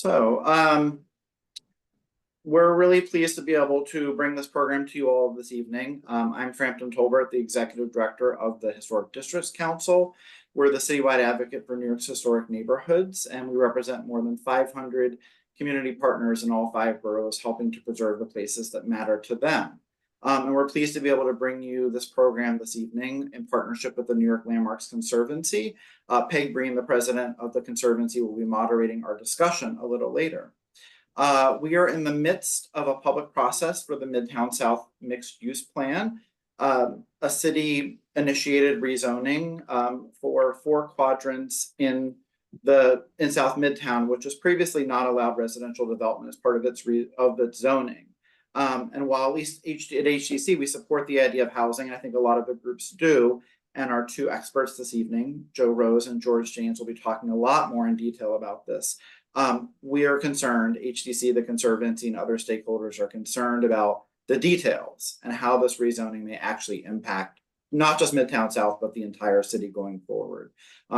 So we're really pleased to be able to bring this program to you all this evening. I'm Frampton Tolbert, the Executive Director of the Historic Districts Council. We're the citywide advocate for New York's historic neighborhoods, and we represent more than 500 community partners in all 5 boroughs, helping to preserve the places that matter to them. And we're pleased to be able to bring you this program this evening in partnership with the New York Landmarks Conservancy. Peg Breen, the president of the Conservancy, will be moderating our discussion a little later. We are in the midst of a public process for the Midtown South mixed use plan, a city initiated rezoning for 4 quadrants in South Midtown, which was previously not allowed residential development as part of its zoning. And while at least at HDC, we support the idea of housing, and I think a lot of the groups do, and our 2 experts this evening, Joe Rose and George James, will be talking a lot more in detail about this. We are concerned, HDC, the Conservancy, and other stakeholders are concerned about the details and how this rezoning may actually impact not just Midtown South, but the entire city going forward.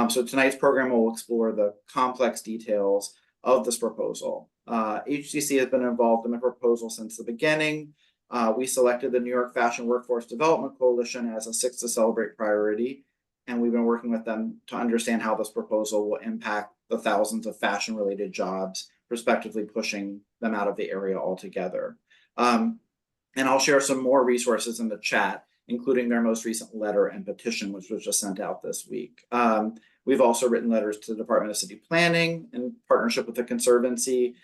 So tonight's program will explore the complex details of this proposal. HDC has been involved in the proposal since the beginning. We selected the New York Fashion Workforce Development Coalition as a 6 to Celebrate priority, and we've been working with them to understand how this proposal will impact the thousands of fashion-related jobs, respectively pushing them out of the area altogether. And I'll share some more resources in the chat, including their most recent letter and petition, which was just sent out this week. We've also written letters to the Department of City Planning in partnership with the Conservancy,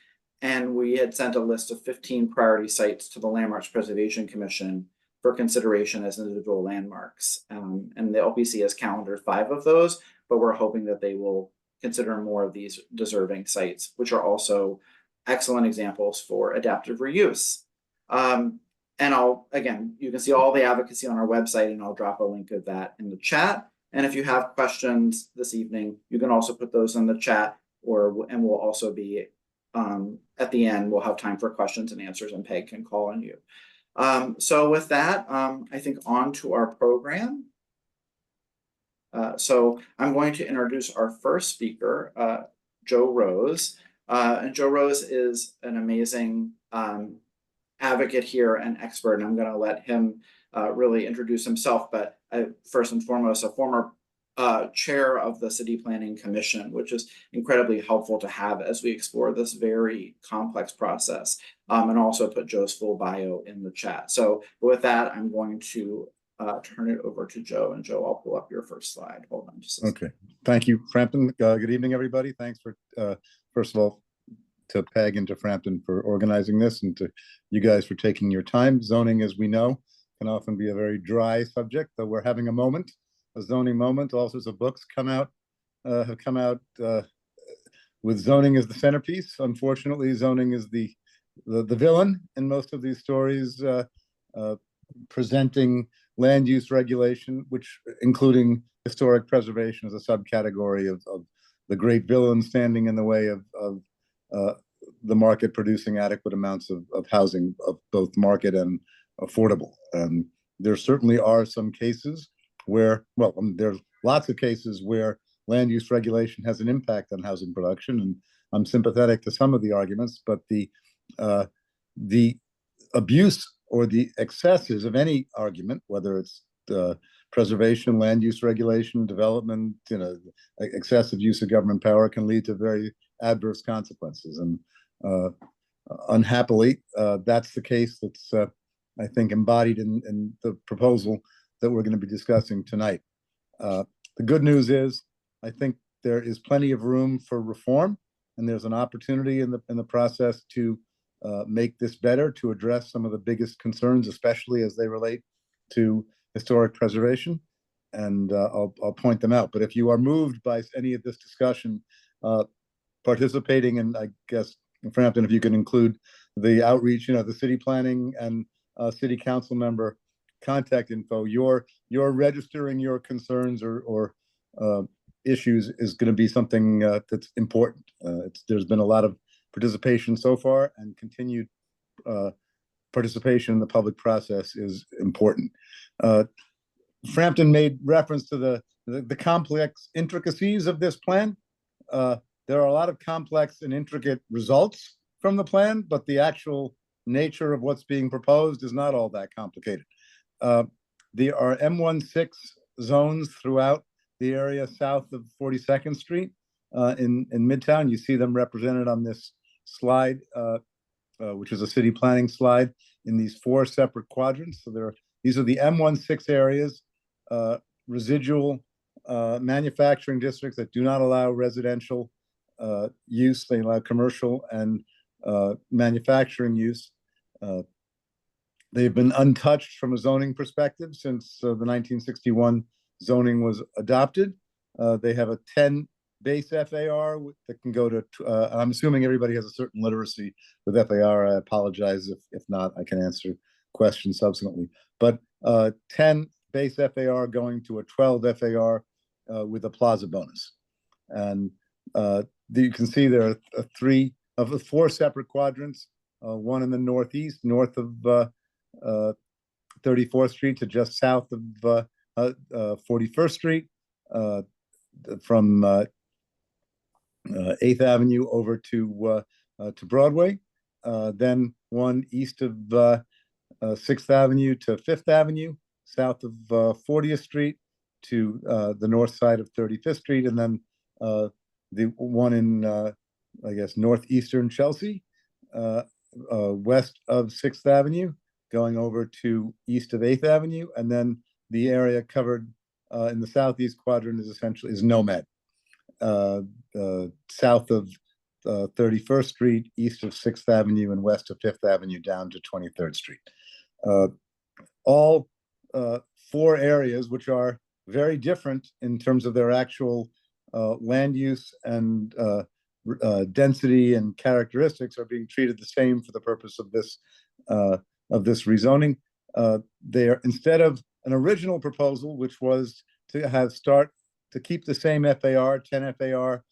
and we had sent a list of 15 priority sites to the Landmarks Preservation Commission for consideration as individual landmarks. And the LPC has calendared 5 of those, but we're hoping that they will consider more of these deserving sites, which are also excellent examples for adaptive reuse. And again, you can see all the advocacy on our website, and I'll drop a link of that in the chat. And if you have questions this evening, you can also put those in the chat, and we'll also be, at the end, we'll have time for questions and answers, and Peg can call on you. So with that, I think on to our program. So I'm going to introduce our first speaker, Joe Rose. And Joe Rose is an amazing advocate here and expert, and I'm going to let him really introduce himself. But first and foremost, a former chair of the City Planning Commission, which is incredibly helpful to have as we explore this very complex process, and also put Joe's full bio in the chat. So with that, I'm going to turn it over to Joe, and Joe, I'll pull up your first slide. Hold on just a second. Okay. Thank you, Frampton. Good evening, everybody. Thanks for, first of all, to Peg and to Frampton for organizing this, and to you guys for taking your time. Zoning, as we know, can often be a very dry subject, though we're having a zoning moment. All sorts of books have come out with zoning as the centerpiece. Unfortunately, zoning is the villain in most of these stories, presenting land use regulation, which including historic preservation as a subcategory of the great villain standing in the way of the market producing adequate amounts of housing of both market and affordable. There certainly are some cases where, there's lots of cases where land use regulation has an impact on housing production, and I'm sympathetic to some of the arguments, but the abuse or the excesses of any argument, whether it's preservation, land use regulation, development, excessive use of government power, can lead to very adverse consequences. And unhappily, that's the case that's, I think, embodied in the proposal that we're going to be discussing tonight. The good news is, I think there is plenty of room for reform, and there's an opportunity in the process to make this better, to address some of the biggest concerns, especially as they relate to historic preservation. And I'll point them out. But if you are moved by any of this discussion, participating, and I guess, Frampton, if you can include the outreach, the city planning and city council member contact info, you're registering your concerns or issues is going to be something that's important. There's been a lot of participation so far, and continued participation in the public process is important. Frampton made reference to the complex intricacies of this plan. there are a lot of complex and intricate results from the plan, but the actual nature of what's being proposed is not all that complicated. There are M16 zones throughout the area south of 42nd Street in Midtown. You see them represented on this slide, which is a city planning slide, in these 4 separate quadrants. So these are the M16 areas, residual manufacturing districts that do not allow residential use. They allow commercial and manufacturing use. They've been untouched from a zoning perspective since the 1961 zoning was adopted. They have a 10 base FAR that can go to, I'm assuming everybody has a certain literacy with FAR. I apologize if not, I can answer questions subsequently. But 10 base FAR going to a 12 FAR with a plaza bonus. And you can see there are 3 of the 4 separate quadrants, one in the northeast, north of 34th Street to just south of 41st Street, from 8th Avenue over to Broadway, then one east of 6th Avenue to 5th Avenue, south of 40th Street to the north side of 35th Street, and then the one in, I guess, northeastern Chelsea, west of 6th Avenue, going over to east of 8th Avenue, and then the area covered in the southeast quadrant is Nomad, south of 31st Street, east of 6th Avenue, and west of 5th Avenue down to 23rd Street. All 4 areas, which are very different in terms of their actual land use and density and characteristics, are being treated the same for the purpose of this rezoning. They are, instead of an original proposal, which was to keep the same FAR, 10 FAR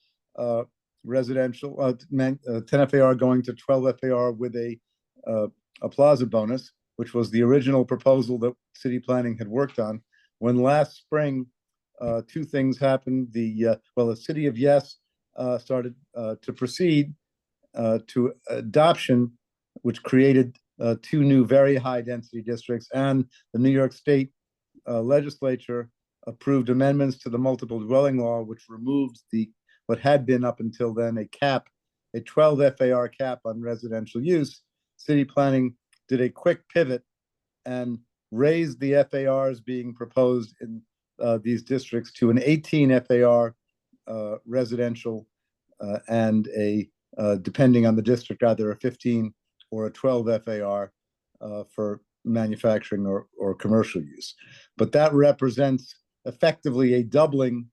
residential, 10 FAR going to 12 FAR with a plaza bonus, which was the original proposal that city planning had worked on. When last spring, 2 things happened. The city of Yes started to proceed to adoption, which created 2 new very high density districts, and the New York State legislature approved amendments to the multiple dwelling law, which removed what had been up until then a 12 FAR cap on residential use. City planning did a quick pivot and raised the FARs being proposed in these districts to an 18 FAR residential and depending on the district, either a 15 or a 12 FAR for manufacturing or commercial use. But that represents effectively a doubling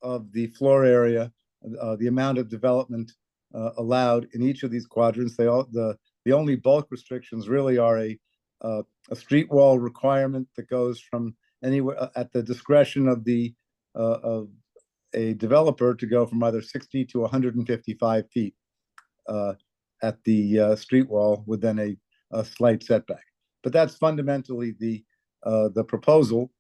of the floor area, the amount of development allowed in each of these quadrants. The only bulk restrictions really are a street wall requirement that goes from anywhere at the discretion of a developer to go from either 60 to 155 feet at the street wall, with then a slight setback. But that's fundamentally the proposal.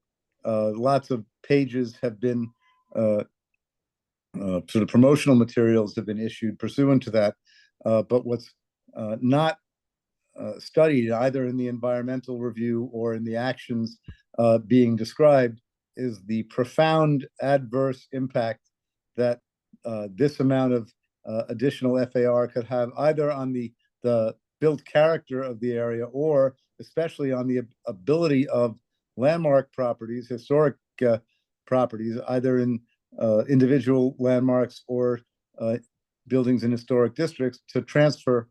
Lots of pages have been sort of promotional materials have been issued pursuant to that. But what's not studied either in the environmental review or in the actions being described is the profound adverse impact that this amount of additional FAR could have either on the built character of the area, or especially on the ability of landmark properties, historic properties, either in individual landmarks or buildings in historic districts, to transfer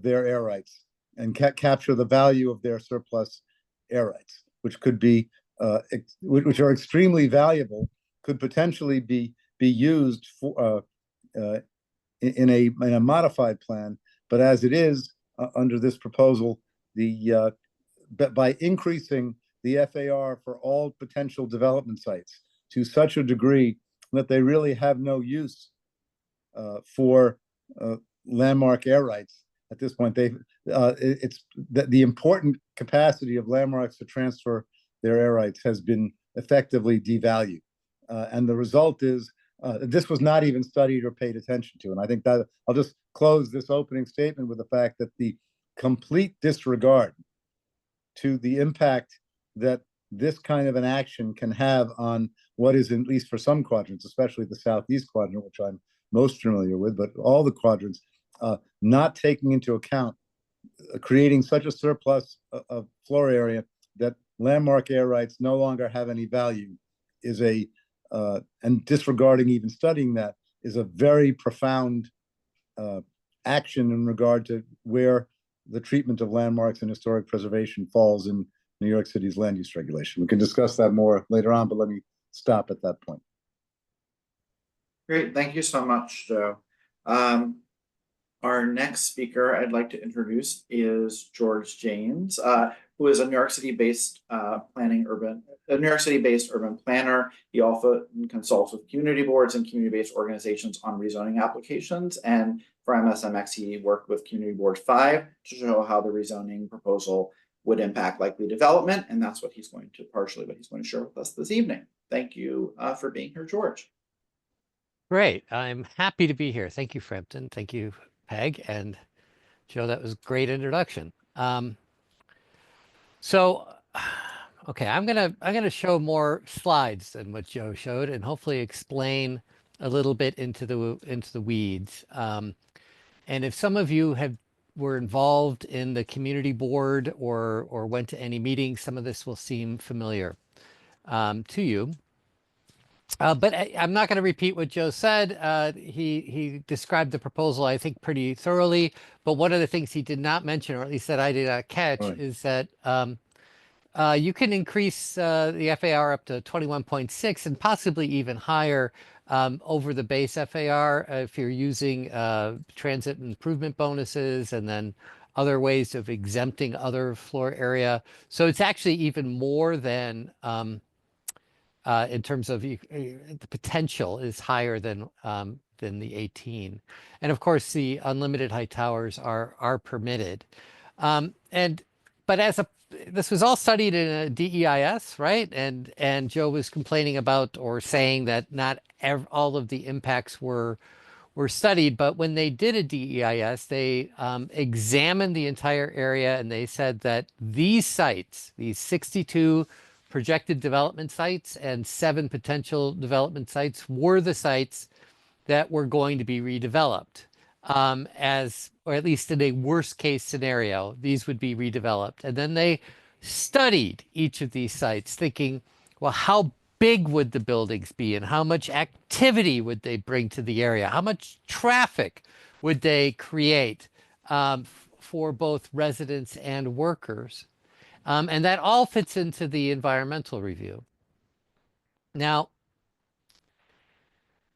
their air rights and capture the value of their surplus air rights, which could be which are extremely valuable, could potentially be used for in a modified plan. But as it is under this proposal, by increasing the FAR for all potential development sites to such a degree that they really have no use for landmark air rights at this point, it's the important capacity of landmarks to transfer their air rights has been effectively devalued, and the result is This was not even studied or paid attention to. And I think that I'll just close this opening statement with the fact that the complete disregard to the impact that this kind of an action can have on what is, at least for some quadrants, especially the southeast quadrant, which I'm most familiar with, but all the quadrants, not taking into account creating such a surplus of floor area that landmark air rights no longer have any value is and disregarding even studying that is a very profound action in regard to where the treatment of landmarks and historic preservation falls in New York City's land use regulation. We can discuss that more later on, but let me stop at that point. Great, thank you so much, Joe. Our next speaker I'd like to introduce is George James, who is a New York City-based New York City-based urban planner. He also consults with community boards and community-based organizations on rezoning applications. And for MSMX, he worked with Community Board 5 to show how the rezoning proposal would impact likely development. And that's what he's going to share with us this evening. Thank you for being here, George. Great. I'm happy to be here. Thank you, Frampton. Thank you, Peg and Joe. That was a great introduction. Okay, I'm gonna show more slides than what Joe showed, and hopefully explain a little bit into the weeds. And if some of you were involved in the community board or went to any meetings, some of this will seem familiar to you. But I'm not going to repeat what Joe said. He described the proposal, I think, pretty thoroughly. But one of the things he did not mention, or at least that I did not catch, is that you can increase the FAR up to 21.6 and possibly even higher over the base FAR if you're using transit improvement bonuses and then other ways of exempting other floor area. So it's actually even more than in terms of the potential is higher than the 18. And of course, the unlimited height towers are permitted. But this was all studied in a DEIS, right? And Joe was complaining about or saying that not all of the impacts were studied, but when they did a DEIS, they examined the entire area and they said that these sites, these 62 projected development sites and 7 potential development sites were the sites that were going to be redeveloped. Or at least in a worst case scenario, these would be redeveloped. And then they studied each of these sites thinking, well, how big would the buildings be and how much activity would they bring to the area? How much traffic would they create for both residents and workers? And that all fits into the environmental review. Now,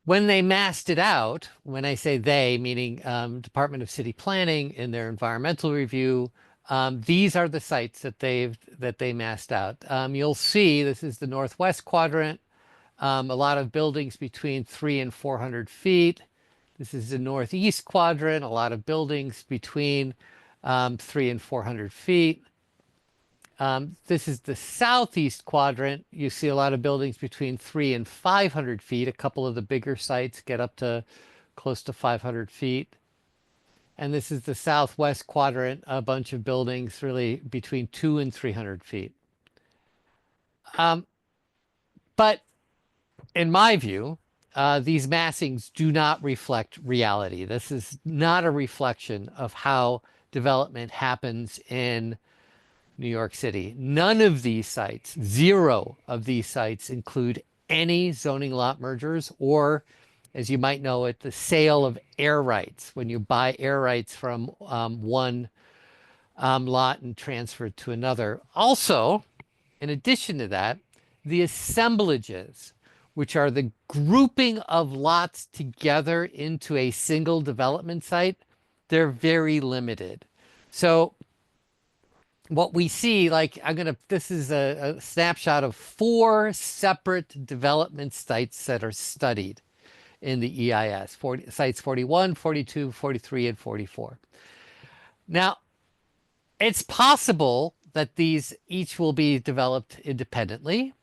when they massed it out, when I say they, meaning Department of City Planning in their environmental review, these are the sites that they massed out. You'll see this is the northwest quadrant, a lot of buildings between 300 and 400 feet. This is the northeast quadrant, a lot of buildings between 300 and 400 feet. This is the southeast quadrant. You see a lot of buildings between 300 and 500 feet. A couple of the bigger sites get up to close to 500 feet. And this is the southwest quadrant, a bunch of buildings really between 200 and 300 feet. But in my view, these massings do not reflect reality. This is not a reflection of how development happens in New York City. None of these sites, 0 of these sites include any zoning lot mergers or, as you might know it, the sale of air rights, when you buy air rights from one lot and transfer it to another. Also, in addition to that, the assemblages, which are the grouping of lots together into a single development site, they're very limited. So what we see, this is a snapshot of 4 separate development sites that are studied in the EIS, sites 41, 42, 43, and 44. Now, it's possible that these each will be developed independently,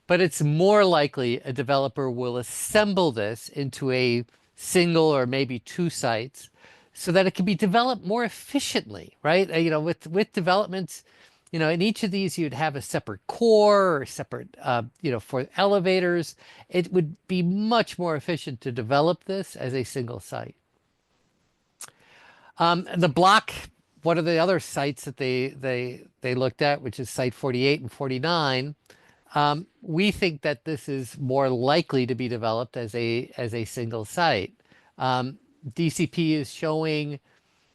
but it's more likely a developer will assemble this into a single or maybe two sites so that it can be developed more efficiently, right? With developments, in each of these, you'd have a separate core or separate, for elevators. It would be much more efficient to develop this as a single site. The block, one of the other sites that they looked at, which is site 48 and 49, we think that this is more likely to be developed as a single site. DCP is showing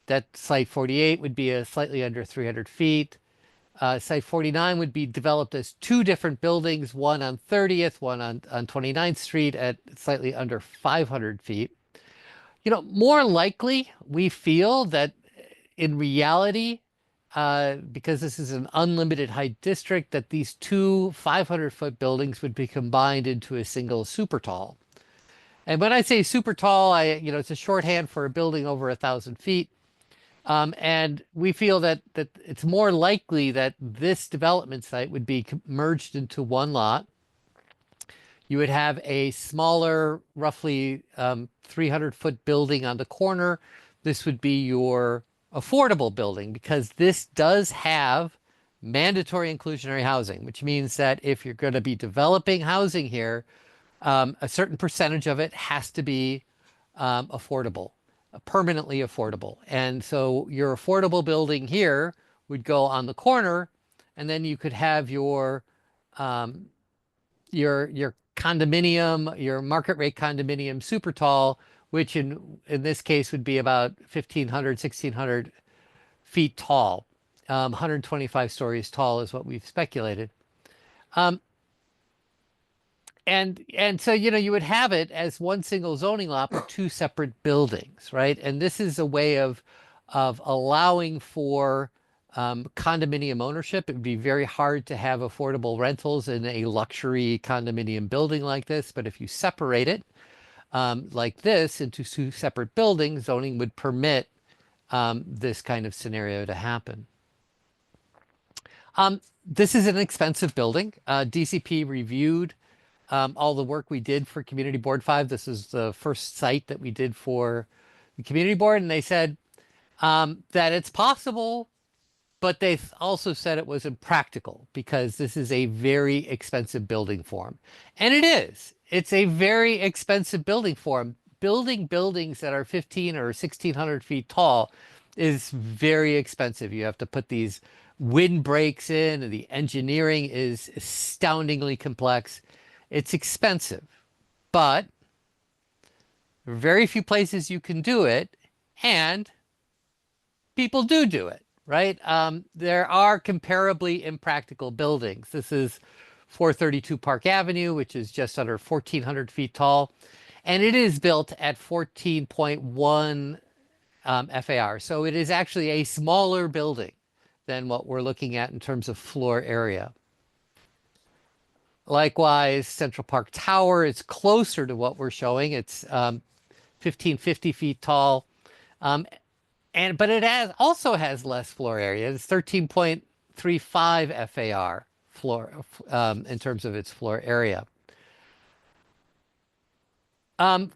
that site 48 would be a slightly under 300 feet. Site 49 would be developed as two different buildings, one on 30th, one on 29th Street at slightly under 500 feet. More likely, we feel that in reality, because this is an unlimited height district, that these two 500-foot buildings would be combined into a single super tall. And when I say super tall, it's a shorthand for a building over 1,000 feet. And we feel that it's more likely that this development site would be merged into one lot. You would have a smaller, roughly 300-foot building on the corner. This would be your affordable building, because this does have mandatory inclusionary housing, which means that if you're going to be developing housing here, a certain percentage of it has to be affordable, permanently affordable. And so your affordable building here would go on the corner, and then you could have your condominium, your market rate condominium super tall, which in this case would be about 1,500, 1,600 feet tall. 125 stories tall is what we've speculated. And so, you would have it as one single zoning lot with two separate buildings, right? And this is a way of allowing for condominium ownership. It would be very hard to have affordable rentals in a luxury condominium building like this, but if you separate it like this into two separate buildings, zoning would permit this kind of scenario to happen. This is an expensive building. DCP reviewed all the work we did for Community Board 5. This is the first site that we did for the Community Board, and they said that it's possible, but they also said it was impractical because this is a very expensive building form. And it is. It's a very expensive building form. Building buildings that are 1,500 or 1,600 feet tall is very expensive. You have to put these windbreaks in, and the engineering is astoundingly complex. It's expensive, but there are very few places you can do it, and people do it, right? There are comparably impractical buildings. This is 432 Park Avenue, which is just under 1,400 feet tall, and it is built at 14.1 FAR. So it is actually a smaller building than what we're looking at in terms of floor area. Likewise, Central Park Tower is closer to what we're showing. It's 1,550 feet tall. But it also has less floor area. It's 13.35 FAR floor in terms of its floor area. And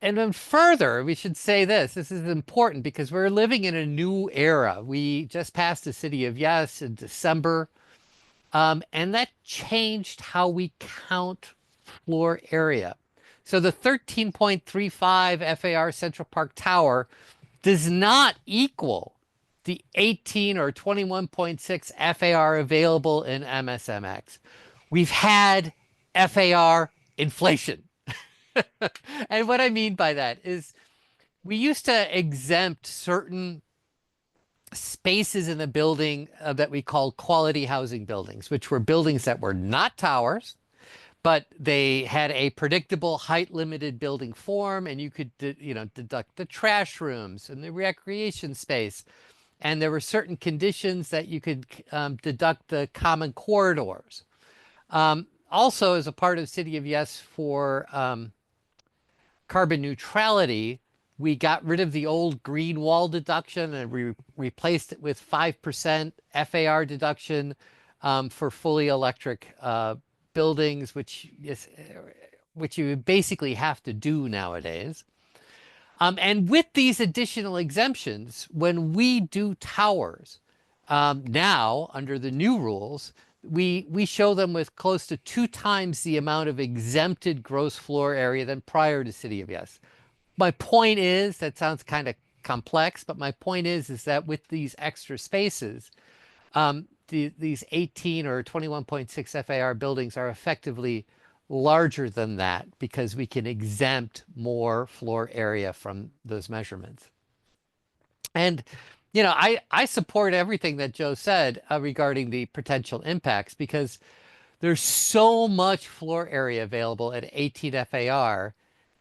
then further, we should say this is important because we're living in a new era. We just passed the City of Yes in December. And that changed how we count floor area. So the 13.35 FAR Central Park Tower does not equal the 18 or 21.6 FAR available in MSMX. We've had FAR inflation. And what I mean by that is we used to exempt certain spaces in the building that we call quality housing buildings, which were buildings that were not towers, but they had a predictable height limited building form, and you could deduct the trash rooms and the recreation space, and there were certain conditions that you could deduct the common corridors. Also, as a part of City of Yes for carbon neutrality, we got rid of the old green wall deduction and we replaced it with 5% FAR deduction for fully electric buildings, which you basically have to do nowadays. And with these additional exemptions, when we do towers, now under the new rules, we show them with close to 2 times the amount of exempted gross floor area than prior to City of Yes. My point is, that sounds kind of complex, but my point is that with these extra spaces, these 18 or 21.6 FAR buildings are effectively larger than that because we can exempt more floor area from those measurements. And, you know, I support everything that Joe said regarding the potential impacts, because there's so much floor area available at 18 FAR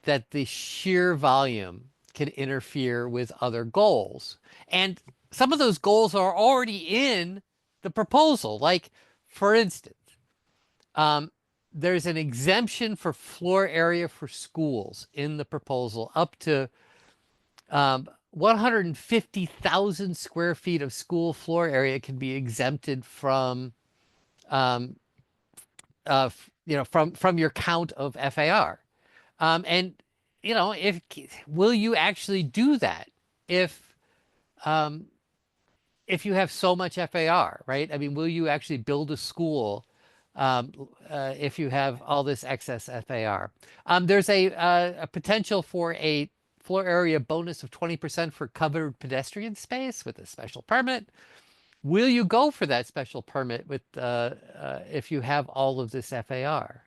that the sheer volume can interfere with other goals. And some of those goals are already in the proposal. Like, for instance, there's an exemption for floor area for schools in the proposal up to 150,000 square feet of school floor area can be exempted from, from your count of FAR. And, you know, will you actually do that if you have so much FAR, right? I mean, will you actually build a school if you have all this excess FAR? There's a potential for a floor area bonus of 20% for covered pedestrian space with a special permit. Will you go for that special permit with if you have all of this FAR?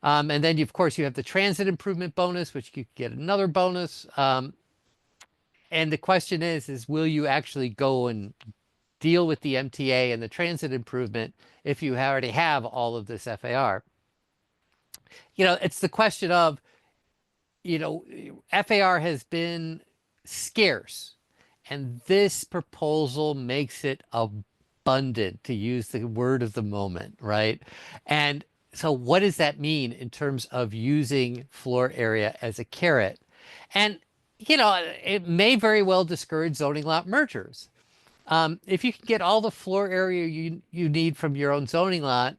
And then, of course, you have the transit improvement bonus, which you get another bonus. And the question is will you actually go and deal with the MTA and the transit improvement if you already have all of this FAR? You know, it's the question of, you know, FAR has been scarce, and this proposal makes it abundant, to use the word of the moment, right? And so what does that mean in terms of using floor area as a carrot? And, you know, it may very well discourage zoning lot mergers. If you can get all the floor area you need from your own zoning lot,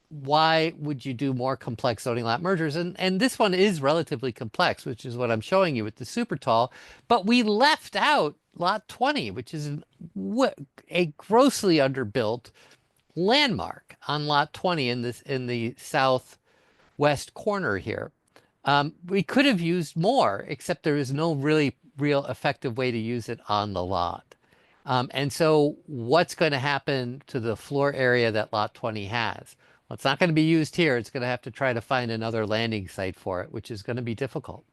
why would you do more complex zoning lot mergers? And this one is relatively complex, which is what I'm showing you with the super tall. But we left out lot 20, which is a grossly underbuilt landmark on lot 20 in the southwest corner here. We could have used more, except there is no real effective way to use it on the lot. And so what's going to happen to the floor area that lot 20 has? Well, it's not going to be used here. It's going to have to try to find another landing site for it, which is going to be difficult.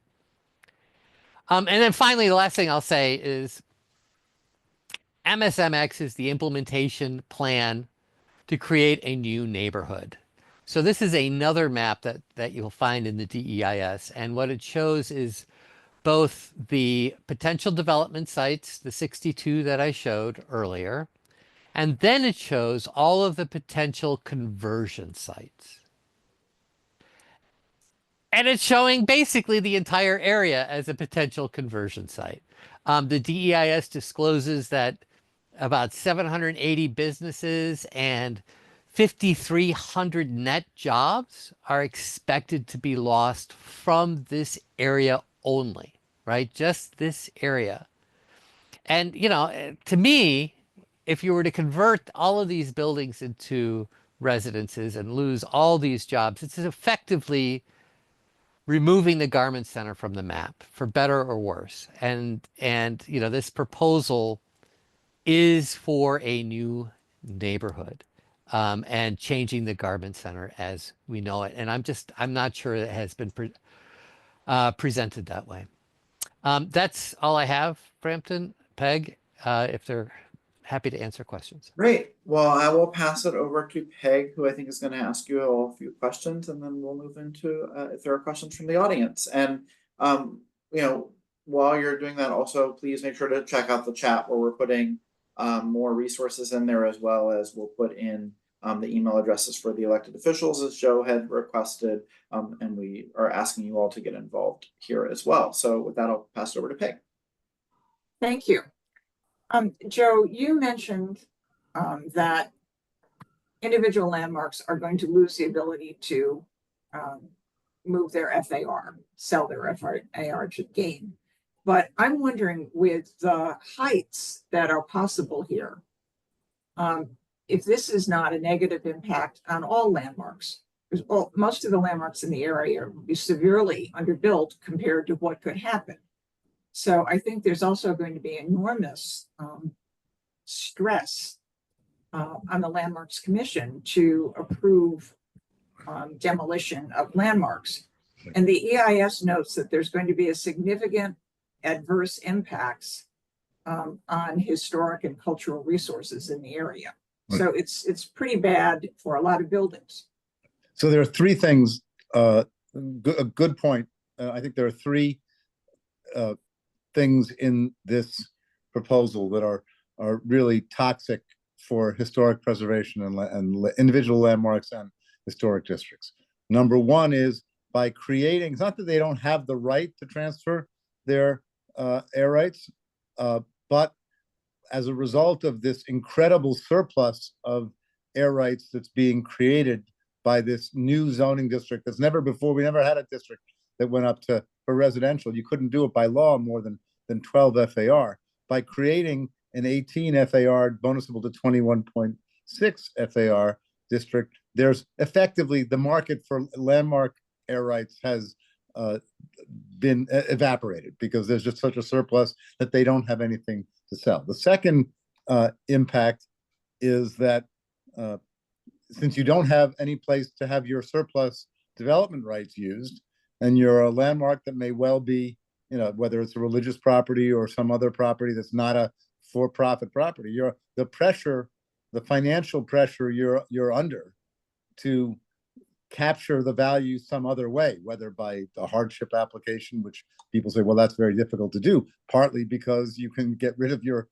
And then finally, the last thing I'll say is MSMX is the implementation plan to create a new neighborhood. So this is another map that you'll find in the DEIS. And what it shows is both the potential development sites, the 62 that I showed earlier, and then it shows all of the potential conversion sites. And it's showing basically the entire area as a potential conversion site. The DEIS discloses that about 780 businesses and 5,300 net jobs are expected to be lost from this area only, right? Just this area. And, you know, to me, if you were to convert all of these buildings into residences and lose all these jobs, it's effectively removing the garment center from the map, for better or worse. And you know, this proposal is for a new neighborhood and changing the garment center as we know it. And I'm not sure it has been presented that way. That's all I have, Frampton, Peg, if they're happy to answer questions. Great. Well, I will pass it over to Peg, who I think is going to ask you a few questions, and then we'll move into if there are questions from the audience. And you know, while you're doing that, also please make sure to check out the chat where we're putting more resources in there, as well as we'll put in the email addresses for the elected officials, as Joe had requested, and we are asking you all to get involved here as well. So with that, I'll pass it over to Peg. Thank you. Joe, you mentioned that individual landmarks are going to lose the ability to move their FAR, sell their FAR to gain. But I'm wondering, with the heights that are possible here, if this is not a negative impact on all landmarks, because most of the landmarks in the area will be severely underbuilt compared to what could happen. So I think there's also going to be enormous stress on the Landmarks Commission to approve demolition of landmarks. And the EIS notes that there's going to be a significant adverse impacts on historic and cultural resources in the area. Right. So it's pretty bad for a lot of buildings. So there are three things, a good point. I think there are three things in this proposal that are really toxic for historic preservation and individual landmarks and historic districts. Number one is by creating, it's not that they don't have the right to transfer their air rights, but as a result of this incredible surplus of air rights that's being created by this new zoning district that's never before, we never had a district that went up to, for residential, you couldn't do it by law more than 12 FAR. By creating an 18 FAR bonusable to 21.6 FAR district, there's effectively the market for landmark air rights has been evaporated because there's just such a surplus that they don't have anything to sell. The second impact is that since you don't have any place to have your surplus development rights used, and you're a landmark that may well be, you know, whether it's a religious property or some other property that's not a for-profit property, the pressure, the financial pressure you're under to capture the value some other way, whether by the hardship application, which people say, well, that's very difficult to do, partly because you can get rid of your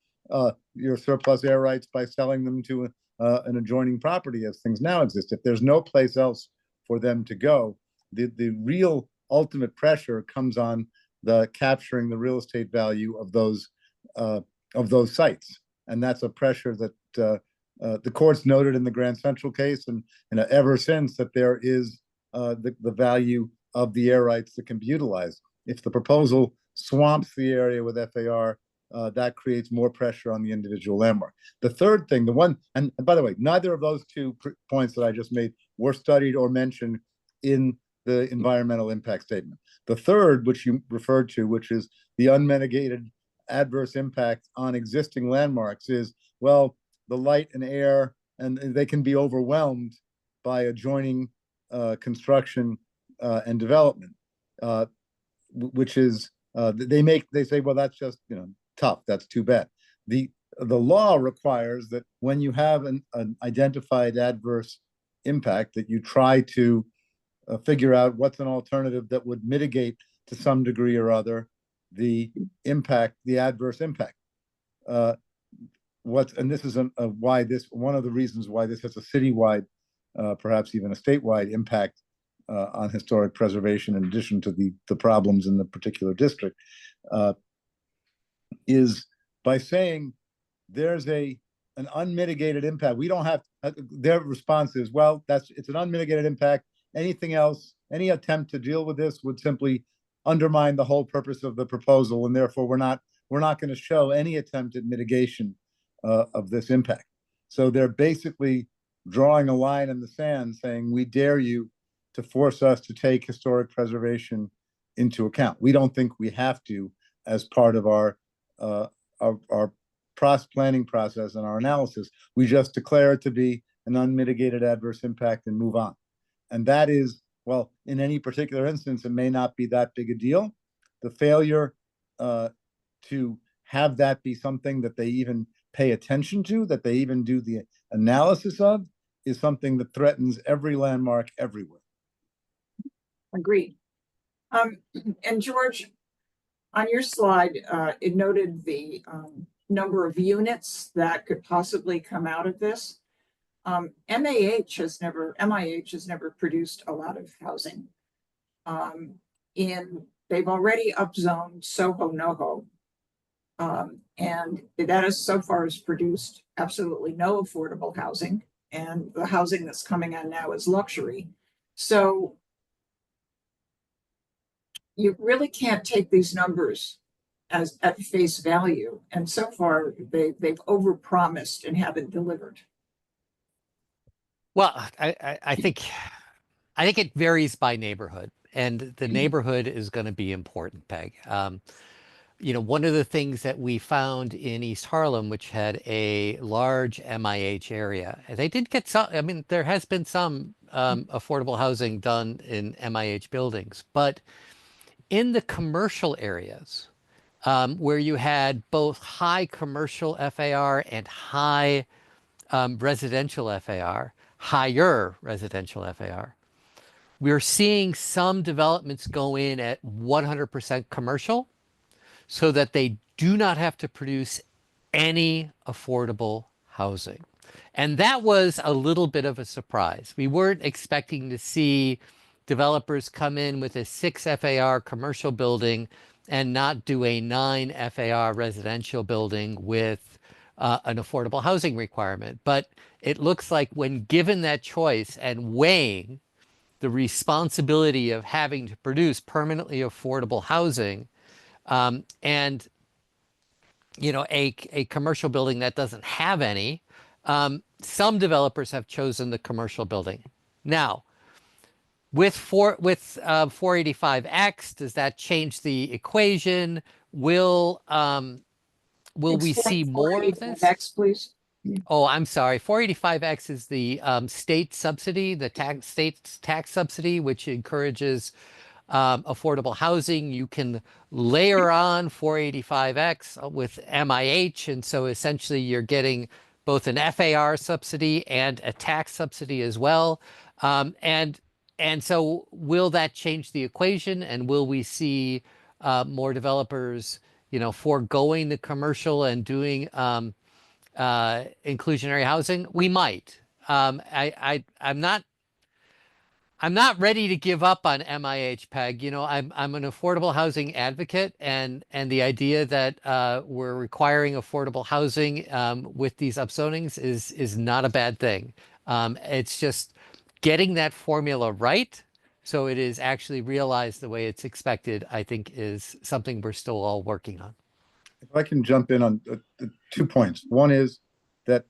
surplus air rights by selling them to an adjoining property as things now exist. If there's no place else for them to go, the real ultimate pressure comes on the capturing the real estate value of those sites. And that's a pressure that the courts noted in the Grand Central case, and ever since, that there is the value of the air rights that can be utilized. If the proposal swamps the area with FAR, that creates more pressure on the individual landmark. The third thing, the one, and by the way, neither of those two points that I just made were studied or mentioned in the environmental impact statement. The third, which you referred to, which is the unmitigated adverse impact on existing landmarks, is, well, the light and air, and they can be overwhelmed by adjoining construction and development, which is they say, well, that's just, you know, tough. That's too bad. The law requires that when you have an identified adverse impact, that you try to figure out what's an alternative that would mitigate to some degree or other the impact, the adverse impact. And this is why this, one of the reasons why this has a citywide, perhaps even a statewide impact on historic preservation, in addition to the problems in the particular district, is by saying there's an unmitigated impact. We don't have, their response is, well, it's an unmitigated impact. Anything else, any attempt to deal with this would simply undermine the whole purpose of the proposal, and therefore we're not going to show any attempt at mitigation of this impact. So they're basically drawing a line in the sand saying, we dare you to force us to take historic preservation into account. We don't think we have to as part of our planning process and our analysis. We just declare it to be an unmitigated adverse impact and move on. And that is, well, in any particular instance, it may not be that big a deal. The failure to have that be something that they even pay attention to, that they even do the analysis of, is something that threatens every landmark everywhere. Agreed. And George, on your slide, it noted the number of units that could possibly come out of this. MIH has never produced a lot of housing. They've already upzoned Soho NoHo, and that has so far has produced absolutely no affordable housing. and the housing that's coming on now is luxury. So you really can't take these numbers as at face value. And so far they've overpromised and haven't delivered. Well, I think it varies by neighborhood, and the neighborhood is going to be important, Peg. You know, one of the things that we found in East Harlem, which had a large MIH area, and they did get some, I mean, there has been some affordable housing done in MIH buildings, but in the commercial areas, where you had both high commercial FAR and high residential FAR, higher residential FAR, we're seeing some developments go in at 100% commercial so that they do not have to produce any affordable housing. And that was a little bit of a surprise. We weren't expecting to see developers come in with a 6 FAR commercial building and not do a 9 FAR residential building with an affordable housing requirement. But it looks like when given that choice and weighing the responsibility of having to produce permanently affordable housing, and you know, a commercial building that doesn't have any, some developers have chosen the commercial building. Now, with 485X, does that change the equation? Will we see more of this? Next, please. Oh, I'm sorry. 485X is the state subsidy, the state's tax subsidy, which encourages affordable housing. You can layer on 485X with MIH, and so essentially you're getting both an FAR subsidy and a tax subsidy as well. And so will that change the equation, and will we see more developers, you know, foregoing the commercial and doing inclusionary housing? We might. I'm not ready to give up on MIH, Peg. You know, I'm an affordable housing advocate, and the idea that we're requiring affordable housing with these upzonings is not a bad thing. It's just getting that formula right, so it is actually realized the way it's expected, I think, is something we're still all working on. If I can jump in on 2 points. One is that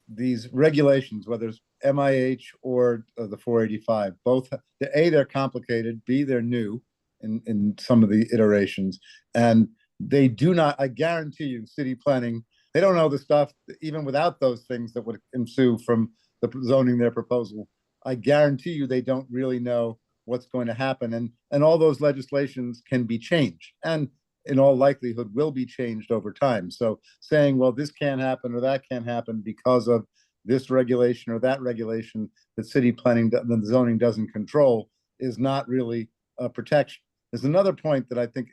these regulations, whether it's MIH or the 485, both, they're complicated, B, they're new in some of the iterations, and they do not, I guarantee you, city planning, they don't know the stuff, even without those things that would ensue from the zoning their proposal. I guarantee you they don't really know what's going to happen, and all those legislations can be changed, and in all likelihood will be changed over time. So saying, well, this can't happen or that can't happen because of this regulation or that regulation that city planning, the zoning doesn't control, is not really a protection. There's another point that I think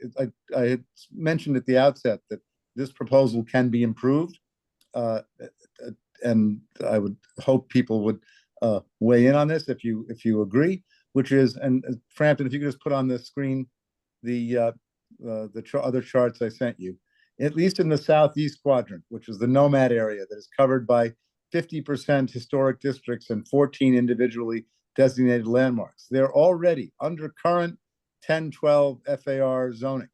I had mentioned at the outset, that this proposal can be improved, and I would hope people would weigh in on this if you agree, which is, and Frampton, if you could just put on the screen the other charts I sent you, at least in the southeast quadrant, which is the nomad area that is covered by 50% historic districts and 14 individually designated landmarks. They're already under current 1012 FAR zoning.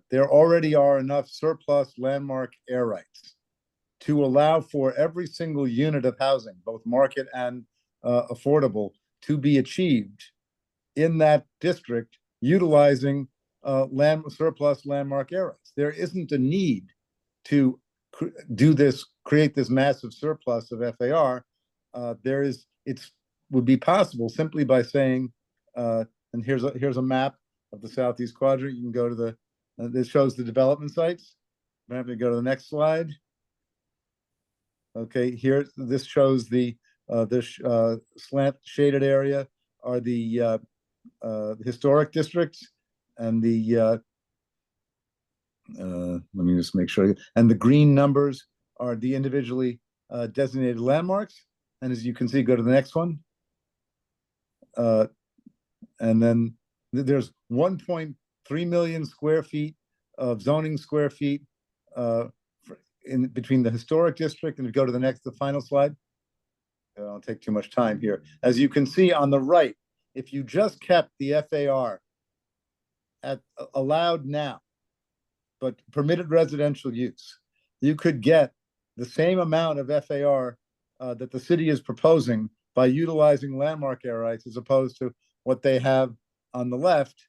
There already are enough surplus landmark air rights to allow for every single unit of housing, both market and affordable, to be achieved in that district utilizing surplus landmark air rights. There isn't a need to create this massive surplus of FAR. It would be possible simply by saying, and here's a map of the southeast quadrant. You can go to this shows the development sites. I'm going to go to the next slide. Okay, here, this shows this slant shaded area are the historic districts, and let me just make sure. And the green numbers are the individually designated landmarks. And as you can see, go to the next one. And then there's 1.3 million square feet of zoning square feet in between the historic district, and if you go to the final slide. I don't take too much time here. As you can see on the right, if you just kept the FAR at allowed now, but permitted residential use, you could get the same amount of FAR that the city is proposing by utilizing landmark air rights, as opposed to what they have on the left,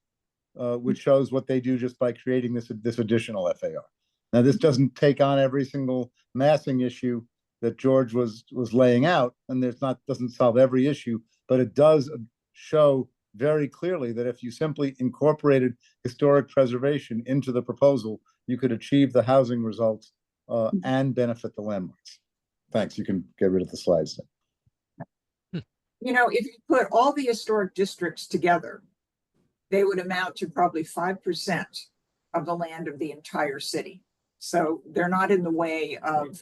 which shows what they do just by creating this additional FAR. Now, this doesn't take on every single massing issue that George was laying out, and doesn't solve every issue, but it does show very clearly that if you simply incorporated historic preservation into the proposal, you could achieve the housing results and benefit the landmarks. Thanks. You can get rid of the slides then. You know, if you put all the historic districts together, they would amount to probably 5% of the land of the entire city. So they're not in the way of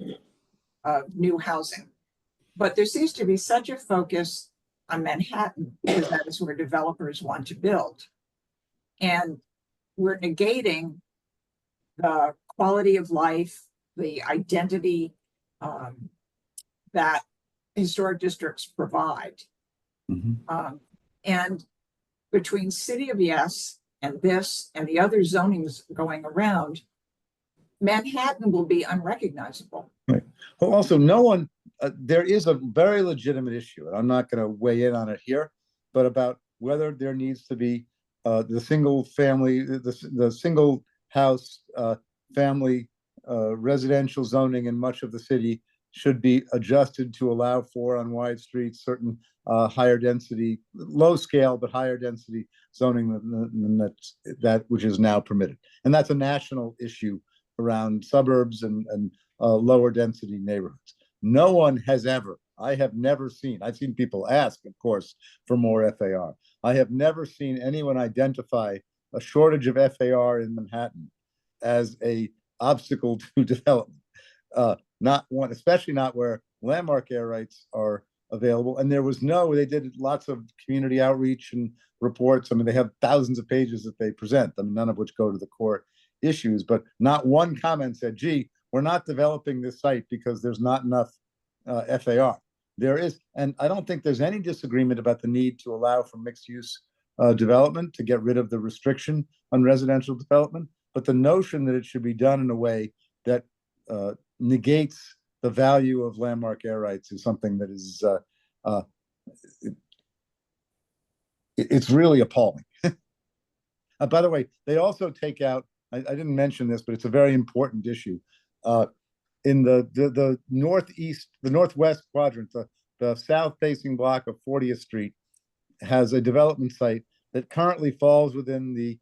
new housing. But there seems to be such a focus on Manhattan, because that is where developers want to build. And we're negating the quality of life, the identity that historic districts provide. And between City of Yes and this and the other zonings going around, Manhattan will be unrecognizable. Right. Well, also, no one, there is a very legitimate issue, and I'm not going to weigh in on it here, but about whether there needs to be the single family, the single house family residential zoning in much of the city should be adjusted to allow for, on wide streets, certain higher density, low scale but higher density zoning than that which is now permitted. And that's a national issue around suburbs and lower density neighborhoods. No one has ever, I have never seen, I've seen people ask, of course, for more FAR. I have never seen anyone identify a shortage of FAR in Manhattan as a obstacle to development. Not one, especially not where landmark air rights are available. And they did lots of community outreach and reports. I mean, they have thousands of pages that they present, I mean, none of which go to the core issues, but not one comment said, gee, we're not developing this site because there's not enough FAR. There is, and I don't think there's any disagreement about the need to allow for mixed use development to get rid of the restriction on residential development, but the notion that it should be done in a way that negates the value of landmark air rights is something that is, it's really appalling. By the way, they also take out, I didn't mention this, but it's a very important issue. In the northwest quadrant, the south-facing block of 40th Street has a development site that currently falls within the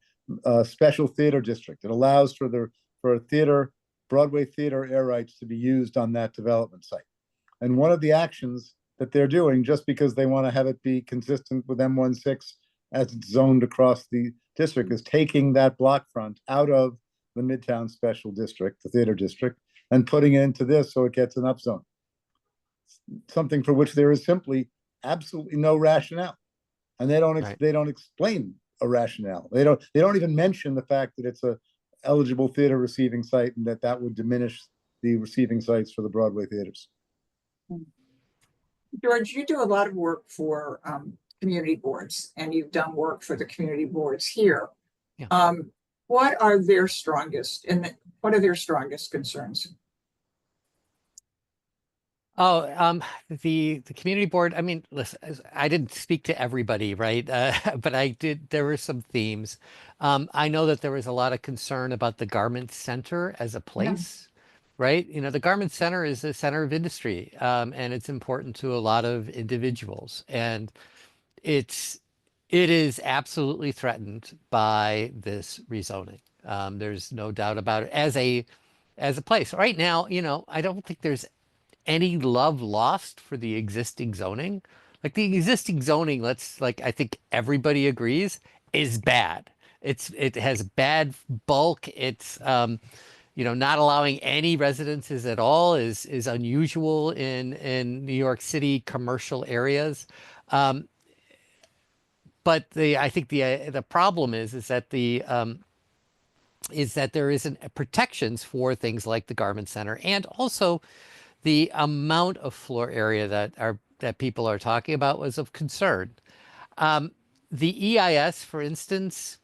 special theater district. It allows for Broadway theater air rights to be used on that development site. And one of the actions that they're doing, just because they want to have it be consistent with M16 as it's zoned across the district, is taking that block front out of the Midtown special district, the theater district, and putting it into this so it gets an upzone. Something for which there is simply absolutely no rationale. And they don't explain a rationale. They don't even mention the fact that it's a eligible theater receiving site and that would diminish the receiving sites for the Broadway theaters. George, you do a lot of work for community boards, and you've done work for the community boards here. Yeah. What are their strongest concerns? Oh, the community board, I mean, listen, I didn't speak to everybody, right? But there were some themes. I know that there was a lot of concern about the Garment Center as a place, right? You know, the Garment Center is a center of industry, and it's important to a lot of individuals. And it is absolutely threatened by this rezoning. There's no doubt about it as a place. Right now, you know, I don't think there's any love lost for the existing zoning. Like the existing zoning, I think everybody agrees, is bad. It has bad bulk. It's you know, not allowing any residences at all is unusual in New York City commercial areas. But I think the problem is that is that there isn't protections for things like the garment center, and also the amount of floor area that people are talking about was of concern. The EIS, for instance,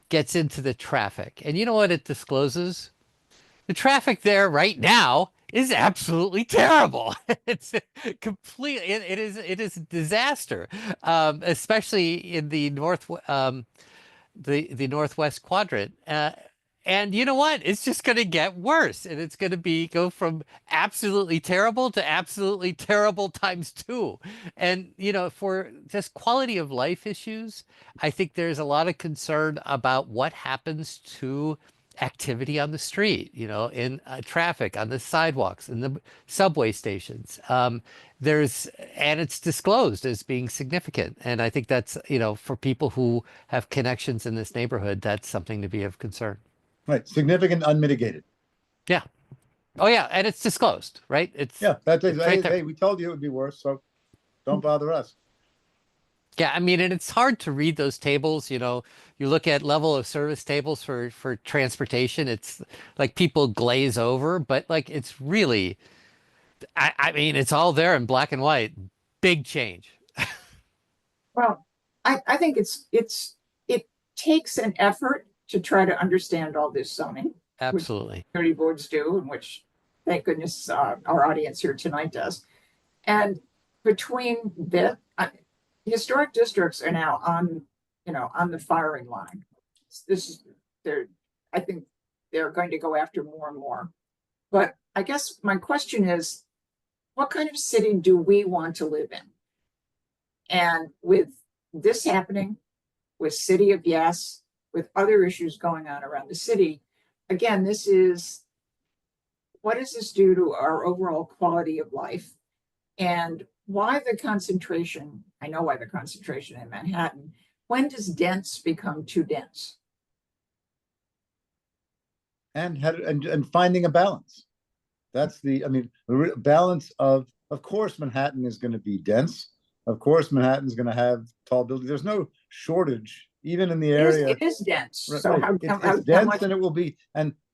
gets into the traffic, and you know what it discloses? The traffic there right now is absolutely terrible. It's completely, it is a disaster, especially in the the northwest quadrant. And you know what? It's just going to get worse, and it's going to go from absolutely terrible to absolutely terrible times two. And you know, for just quality of life issues, I think there's a lot of concern about what happens to activity on the street, you know, in traffic, on the sidewalks, in the subway stations. And it's disclosed as being significant. And I think that's, you know, for people who have connections in this neighborhood, that's something to be of concern. Right, significant, unmitigated. Yeah. Oh yeah, and it's disclosed, right? It's Yeah, that's it's right there. hey, we told you it would be worse, so don't bother us. Yeah, I mean, and it's hard to read those tables, you know. You look at level of service tables for transportation, it's like people glaze over, but like it's really, I mean, it's all there in black and white. Big change. Well, I think it takes an effort to try to understand all this zoning. Absolutely. Community boards do, and which thank goodness our audience here tonight does. And between the historic districts are now on, you know, on the firing line. This is I think they're going to go after more and more. But I guess my question is, what kind of city do we want to live in? And with this happening, with City of Yes, with other issues going on around the city, again, what does this do to our overall quality of life? And why the concentration? I know why the concentration in Manhattan. When does dense become too dense? And finding a balance. That's I mean, the balance of course, Manhattan is going to be dense. Of course, Manhattan's going to have tall buildings. There's no shortage, even in the area. It is dense. Right, So right. how dense, much? and it will be,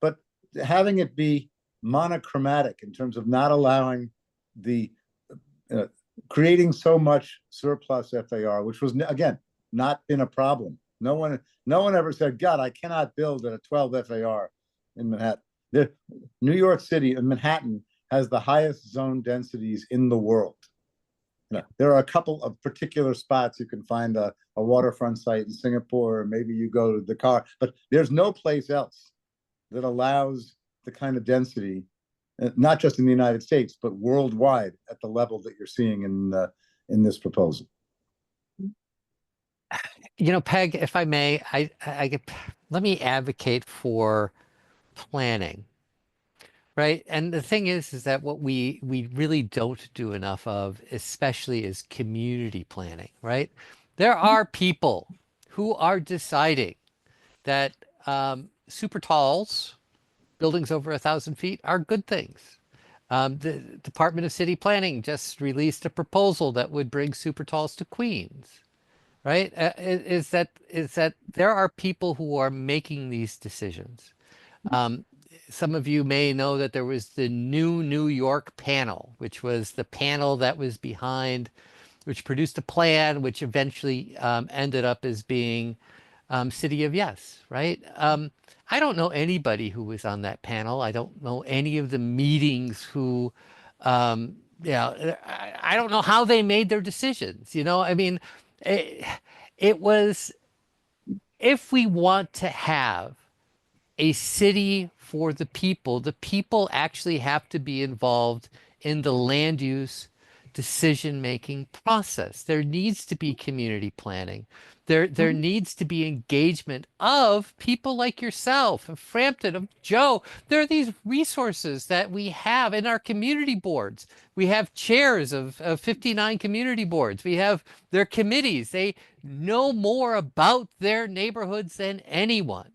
but having it be monochromatic in terms of not allowing the creating so much surplus FAR, which was again not been a problem. No one ever said, God, I cannot build at a 12 FAR in Manhattan. New York City and Manhattan has the highest zone densities in the world. You know, there are a couple of particular spots you can find a waterfront site in Singapore, or maybe you go to Dakar, but there's no place else that allows the kind of density, not just in the United States, but worldwide at the level that you're seeing in this proposal. You know, Peg, if I may, let me advocate for planning. Right. And the thing is that what we really don't do enough of, especially is community planning, right? There are people who are deciding that super talls, buildings over 1,000 feet, are good things. The Department of City Planning just released a proposal that would bring super talls to Queens, right? Is that there are people who are making these decisions. Some of you may know that there was the New York panel, which was the panel that was behind, which produced a plan, which eventually ended up as being City of Yes, right? I don't know anybody who was on that panel. I don't know any of the meetings who, yeah, I don't know how they made their decisions. You know, I mean, it was, if we want to have a city for the people actually have to be involved in the land use decision-making process. There needs to be community planning. There needs to be engagement of people like yourself, of Frampton, of Joe. There are these resources that we have in our community boards. We have chairs of 59 community boards. We have their committees. They know more about their neighborhoods than anyone.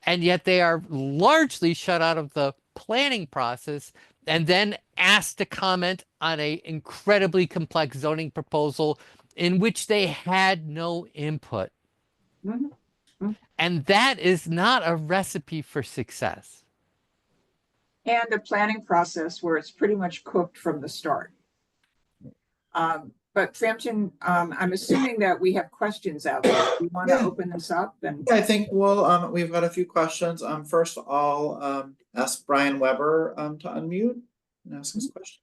And yet they are largely shut out of the planning process and then asked to comment on an incredibly complex zoning proposal in which they had no input. Mm-hmm. And that is not a recipe for success. And a planning process where it's pretty much cooked from the start. But Frampton, I'm assuming that we have questions out there. We want to Yeah. open this up and I think we've got a few questions. First I'll ask Brian Weber to unmute and ask his question.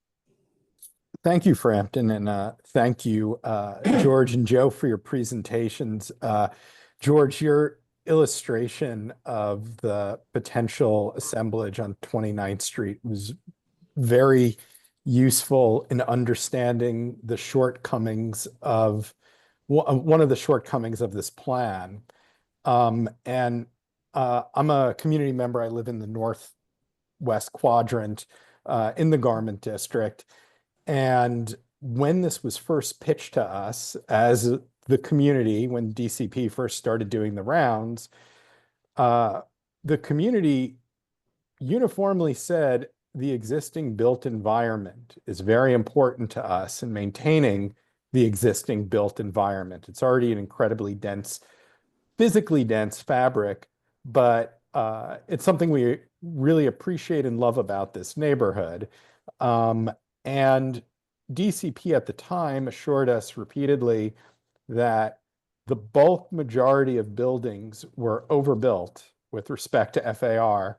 Thank you, Frampton, and thank you, George and Joe, for your presentations. George, your illustration of the potential assemblage on 29th Street was very useful in understanding the shortcomings of one of the shortcomings of this plan. I'm a community member. I live in the northwest quadrant in the Garment District. And when this was first pitched to us as the community, when DCP first started doing the rounds, the community uniformly said the existing built environment is very important to us in maintaining the existing built environment. It's already an incredibly dense, physically dense fabric, but it's something we really appreciate and love about this neighborhood. And DCP at the time assured us repeatedly that the bulk majority of buildings were overbuilt with respect to FAR,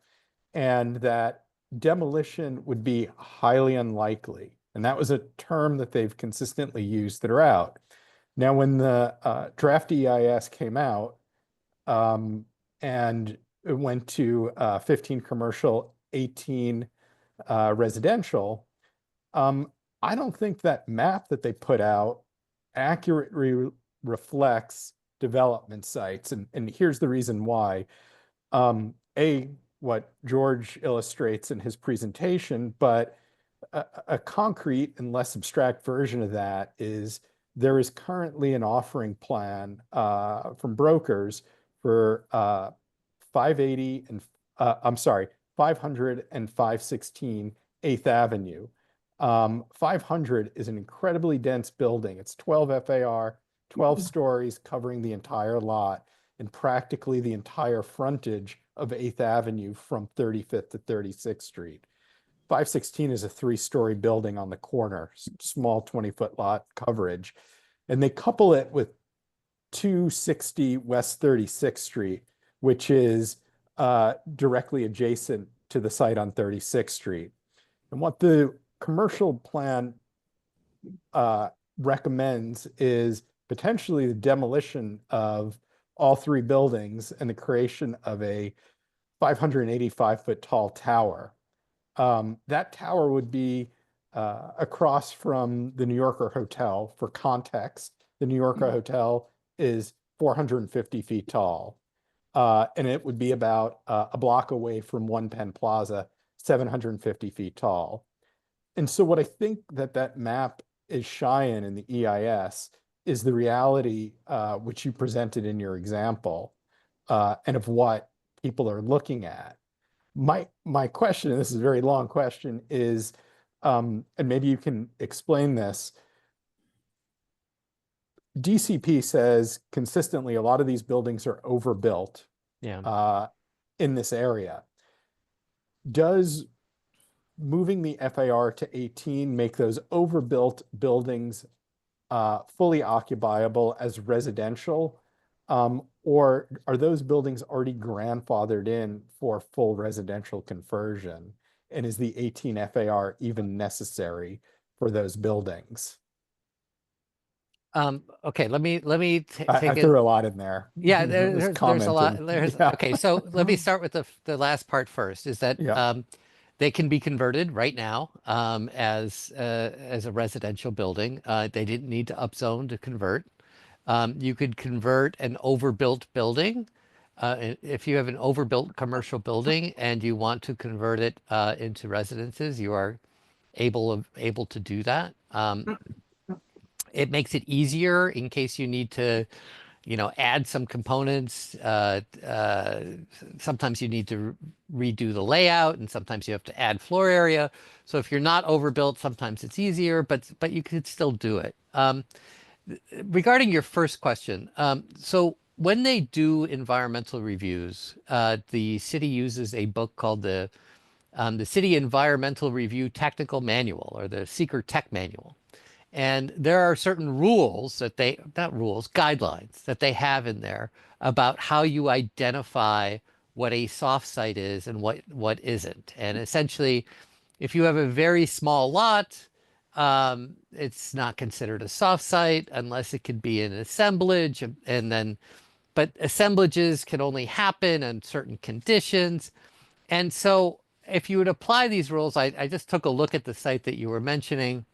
and that demolition would be highly unlikely. And that was a term that they've consistently used throughout. Now, when the draft EIS came out, and it went to 15 commercial, 18 residential, I don't think that map that they put out accurately reflects development sites. And here's the reason why. What George illustrates in his presentation, but a concrete and less abstract version of that is there is currently an offering plan from brokers for 580 and 500 and 516 8th Avenue. 500 is an incredibly dense building. It's 12 FAR, 12 stories covering the entire lot and practically the entire frontage of 8th Avenue from 35th to 36th Street. 516 is a 3-story building on the corner, small 20-foot lot coverage. And they couple it with 260 West 36th Street, which is directly adjacent to the site on 36th Street. And what the commercial plan recommends is potentially the demolition of all 3 buildings and the creation of a 585-foot tall tower. That tower would be across from the New Yorker Hotel. For context, the New Yorker Hotel is 450 feet tall. And it would be about a block away from One Penn Plaza, 750 feet tall. And so what I think that map is shy in the EIS is the reality which you presented in your example, and of what people are looking at. My question, and this is a very long question, is, and maybe you can explain this, DCP says consistently a lot of these buildings are overbuilt in this area. Does moving the FAR to 18 make those overbuilt buildings fully occupiable as residential? Or are those buildings already grandfathered in for full residential conversion? And is the 18 FAR even necessary for those buildings? Okay, let me take I threw a lot in there. Yeah, there's a lot. Okay, so let me start with the last part first, is that they can be converted right now as a residential building. They didn't need to upzone to convert. You could convert an overbuilt building. If you have an overbuilt commercial building and you want to convert it into residences, you are able to do that. It makes it easier in case you need to, add some components. Sometimes you need to redo the layout, and sometimes you have to add floor area. So if you're not overbuilt, sometimes it's easier, but you could still do it. Regarding your first question, so when they do environmental reviews, the city uses a book called the City Environmental Review Technical Manual, or the Seeker Tech Manual. And there are certain rules that they, not rules, guidelines that they have in there about how you identify what a soft site is and what isn't. And essentially, if you have a very small lot, it's not considered a soft site unless it could be an assemblage, and then, but assemblages can only happen in certain conditions. And so if you would apply these rules, I just took a look at the site that you were mentioning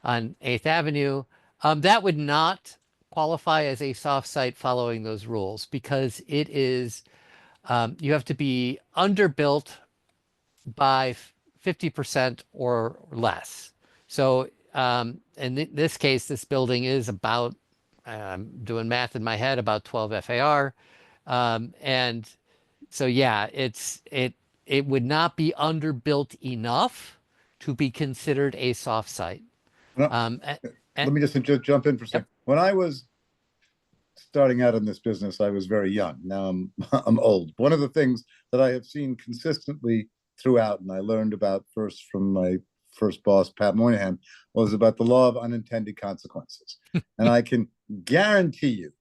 on 8th Avenue, that would not qualify as a soft site following those rules, because it is, you have to be underbuilt by 50% or less. So in this case, this building is about, I'm doing math in my head, about 12 FAR. And so, yeah, it would not be underbuilt enough to be considered a soft site. No, A- let me just jump in for a second. When I was starting out in this business, I was very young. Now I'm old. One of the things that I have seen consistently throughout, and I learned about first from my first boss, Pat Moynihan, was about the law of unintended consequences. And I can guarantee you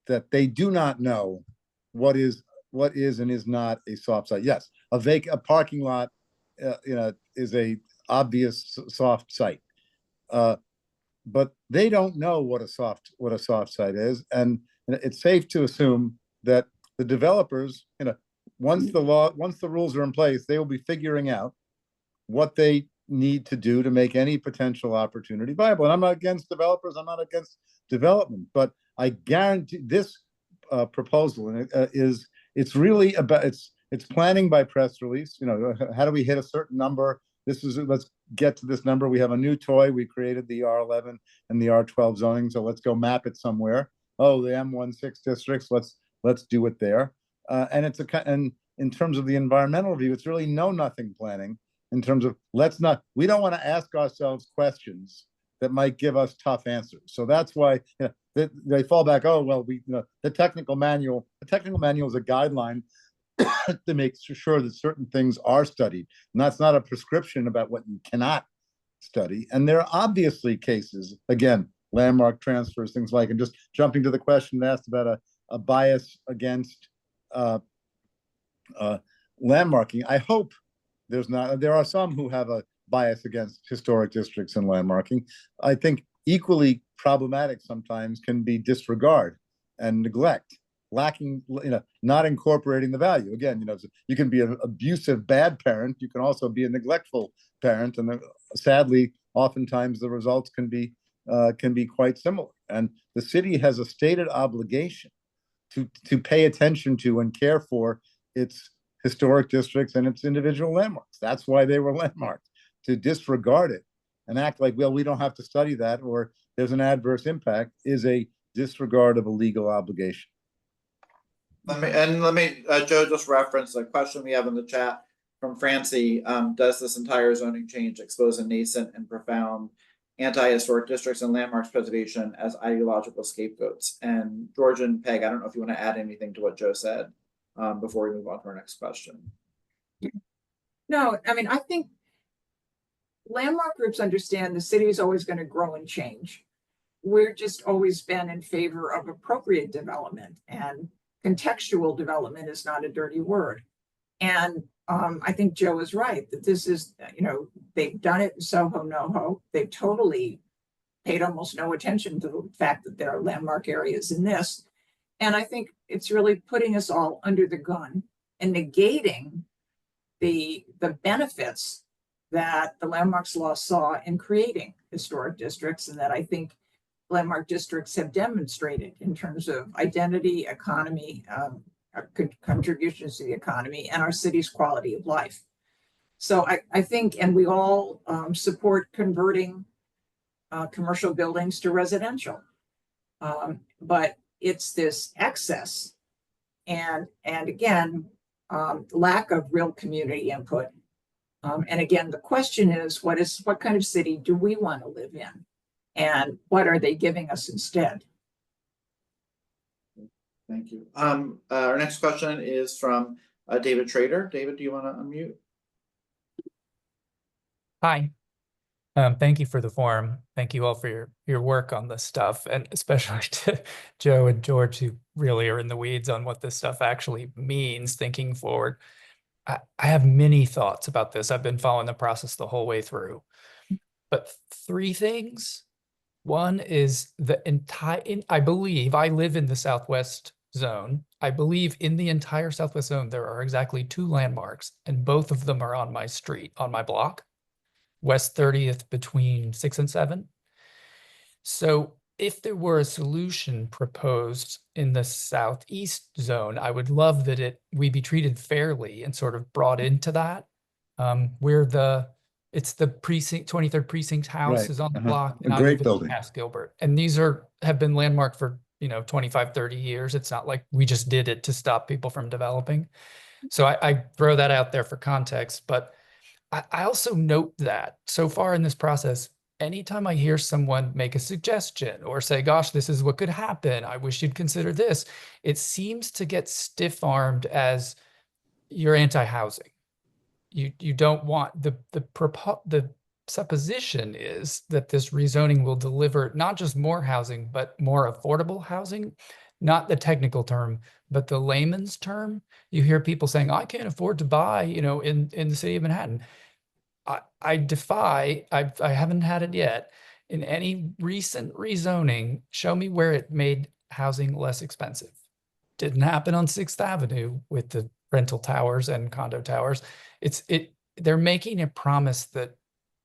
that they do not know what is and is not a soft site. Yes, a parking lot, is a obvious soft site. But they don't know what a soft site is, and it's safe to assume that the developers, once the rules are in place, they will be figuring out what they need to do to make any potential opportunity viable. And I'm not against developers, I'm not against development, but I guarantee this proposal it's really about it's planning by press release. How do we hit a certain number? Let's get to this number. We have a new toy. We created the R11 and the R12 zoning, so let's go map it somewhere. Oh, the M16 districts. Let's do it there. And in terms of the environmental review, it's really nothing planning. In terms of we don't want to ask ourselves questions that might give us tough answers. So that's why they fall back. Oh well, the technical manual. The technical manual is a guideline to make sure that certain things are studied. And that's not a prescription about what you cannot study. And there are obviously cases, again, landmark transfers, things like, and just jumping to the question asked about a bias against landmarking. I hope there are some who have a bias against historic districts and landmarking. I think equally problematic sometimes can be disregard and neglect. Lacking, not incorporating the value. Again, you can be an abusive bad parent. You can also be a neglectful parent, and sadly, oftentimes the results can be quite similar. And the city has a stated obligation to pay attention to and care for its historic districts and its individual landmarks. That's why they were landmarked. To disregard it and act like, well, we don't have to study that, or there's an adverse impact, is a disregard of a legal obligation. Let me, Joe, just reference a question we have in the chat from Francie. Does this entire zoning change expose a nascent and profound anti-historic districts and landmarks preservation as ideological scapegoats? And George and Peg, I don't know if you want to add anything to what Joe said before we move on to our next question. No, I mean, I think landmark groups understand the city is always going to grow and change. We're just always been in favor of appropriate development, and contextual development is not a dirty word. And I think Joe is right that this is, they've done it in Soho, NoHo. They've totally paid almost no attention to the fact that there are landmark areas in this. And I think it's really putting us all under the gun and negating the benefits that the landmarks law saw in creating historic districts, and that I think landmark districts have demonstrated in terms of identity, economy, contributions to the economy, and our city's quality of life. So I think, and we all support converting commercial buildings to residential, but it's this excess and again, lack of real community input. And again, the question is, what kind of city do we want to live in? And what are they giving us instead? Thank you. Our next question is from David Trader. David, do you want to unmute? Hi. Thank you for the forum. Thank you all for your work on this stuff, and especially to Joe and George, who really are in the weeds on what this stuff actually means thinking forward. I have many thoughts about this. I've been following the process the whole way through. But three things. One is I believe I live in the Southwest zone. I believe in the entire Southwest zone, there are exactly 2 landmarks, and both of them are on my street, on my block. West 30th between 6 and 7. So if there were a solution proposed in the Southeast zone, I would love that we be treated fairly and sort of brought into that. It's the precinct, 23rd precinct house Right. is on the Uh-huh. block. A And I great live in building. Past Gilbert. And these have been landmarked for, 25, 30 years. It's not like we just did it to stop people from developing. So I throw that out there for context, but I also note that so far in this process, anytime I hear someone make a suggestion or say, gosh, this is what could happen, I wish you'd consider this, it seems to get stiff-armed as you're anti-housing. You don't want the supposition is that this rezoning will deliver not just more housing, but more affordable housing, not the technical term, but the layman's term. You hear people saying, I can't afford to buy, in the city of Manhattan. I defy, I haven't had it yet. In any recent rezoning, show me where it made housing less expensive. Didn't happen on 6th Avenue with the rental towers and condo towers. They're making a promise that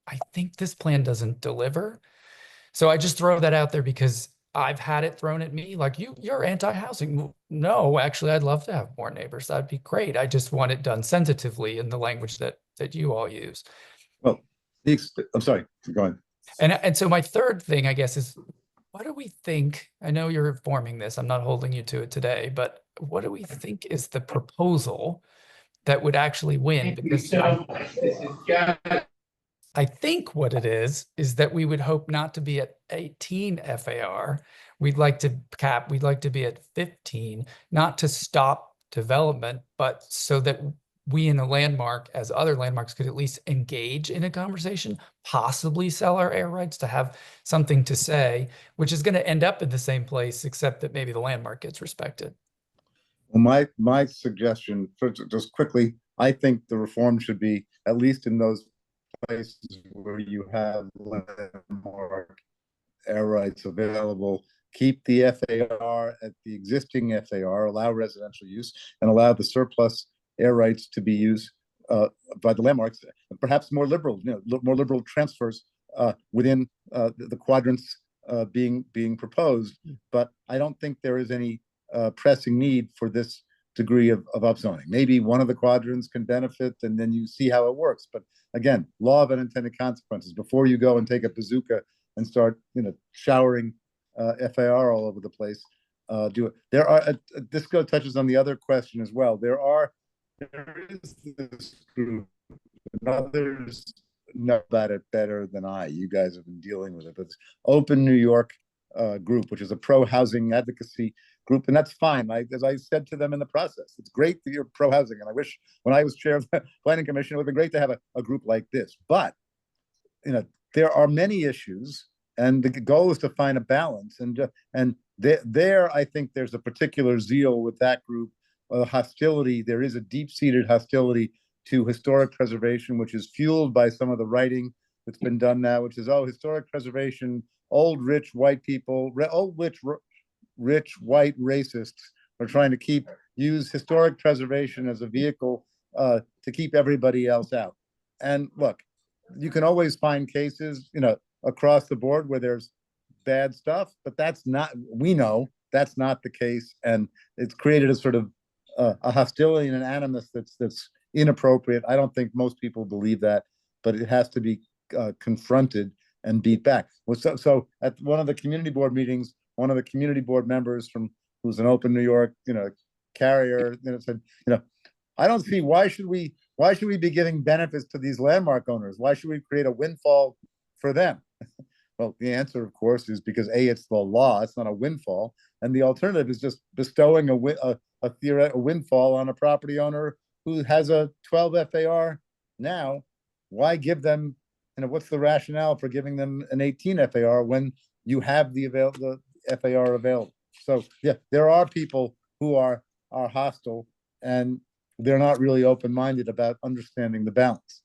I think this plan doesn't deliver. So I just throw that out there because I've had it thrown at me like you're anti-housing. No, actually, I'd love to have more neighbors. That'd be great. I just want it done sensitively in the language that you all use. Well, I'm sorry, go on. And so my third thing, I guess, is what do we think? I know you're forming this. I'm not holding you to it today, but what do we think is the proposal that would actually win? Because I think what it is that we would hope not to be at 18 FAR. We'd like to we'd like to be at 15, not to stop development, but so that we in the landmark, as other landmarks, could at least engage in a conversation, possibly sell our air rights to have something to say, which is going to end up in the same place, except that maybe the landmark gets respected. Well, my suggestion, just quickly, I think the reform should be, at least in those places where you have landmark air rights available, keep the FAR at the existing FAR, allow residential use, and allow the surplus air rights to be used by the landmarks, perhaps more liberal, more liberal transfers within the quadrants being proposed. But I don't think there is any pressing need for this degree of upzoning. Maybe one of the quadrants can benefit, and then you see how it works. But again, law of unintended consequences. Before you go and take a bazooka and start, showering FAR all over the place, do it. There are. This touches on the other question as well. There is this group, and others know about it better than I. You guys have been dealing with it. But it's Open New York group, which is a pro-housing advocacy group, and that's fine. As I said to them in the process, it's great that you're pro-housing, and I wish when I was chair of the planning commission, it would have been great to have a group like this. But there are many issues, and the goal is to find a balance. And there, I think there's a particular zeal with that group, hostility. There is a deep-seated hostility to historic preservation, which is fueled by some of the writing that's been done now, which is, historic preservation, old rich white people, old rich white racists are trying to use historic preservation as a vehicle to keep everybody else out. And look, you can always find cases, across the board where there's bad stuff, but we know that's not the case. And it's created a sort of a hostility and an animus that's inappropriate. I don't think most people believe that, but it has to be confronted and beat back. So at one of the community board meetings, one of the community board members who's an Open New York, carrier, said, I don't see why should we be giving benefits to these landmark owners? Why should we create a windfall for them? Well, the answer, of course, is because A, it's the law, it's not a windfall. And the alternative is just bestowing a theoretical windfall on a property owner who has a 12 FAR now. Why give them, what's the rationale for giving them an 18 FAR when you have the FAR available? So yeah, there are people who are hostile, and they're not really open-minded about understanding the balance.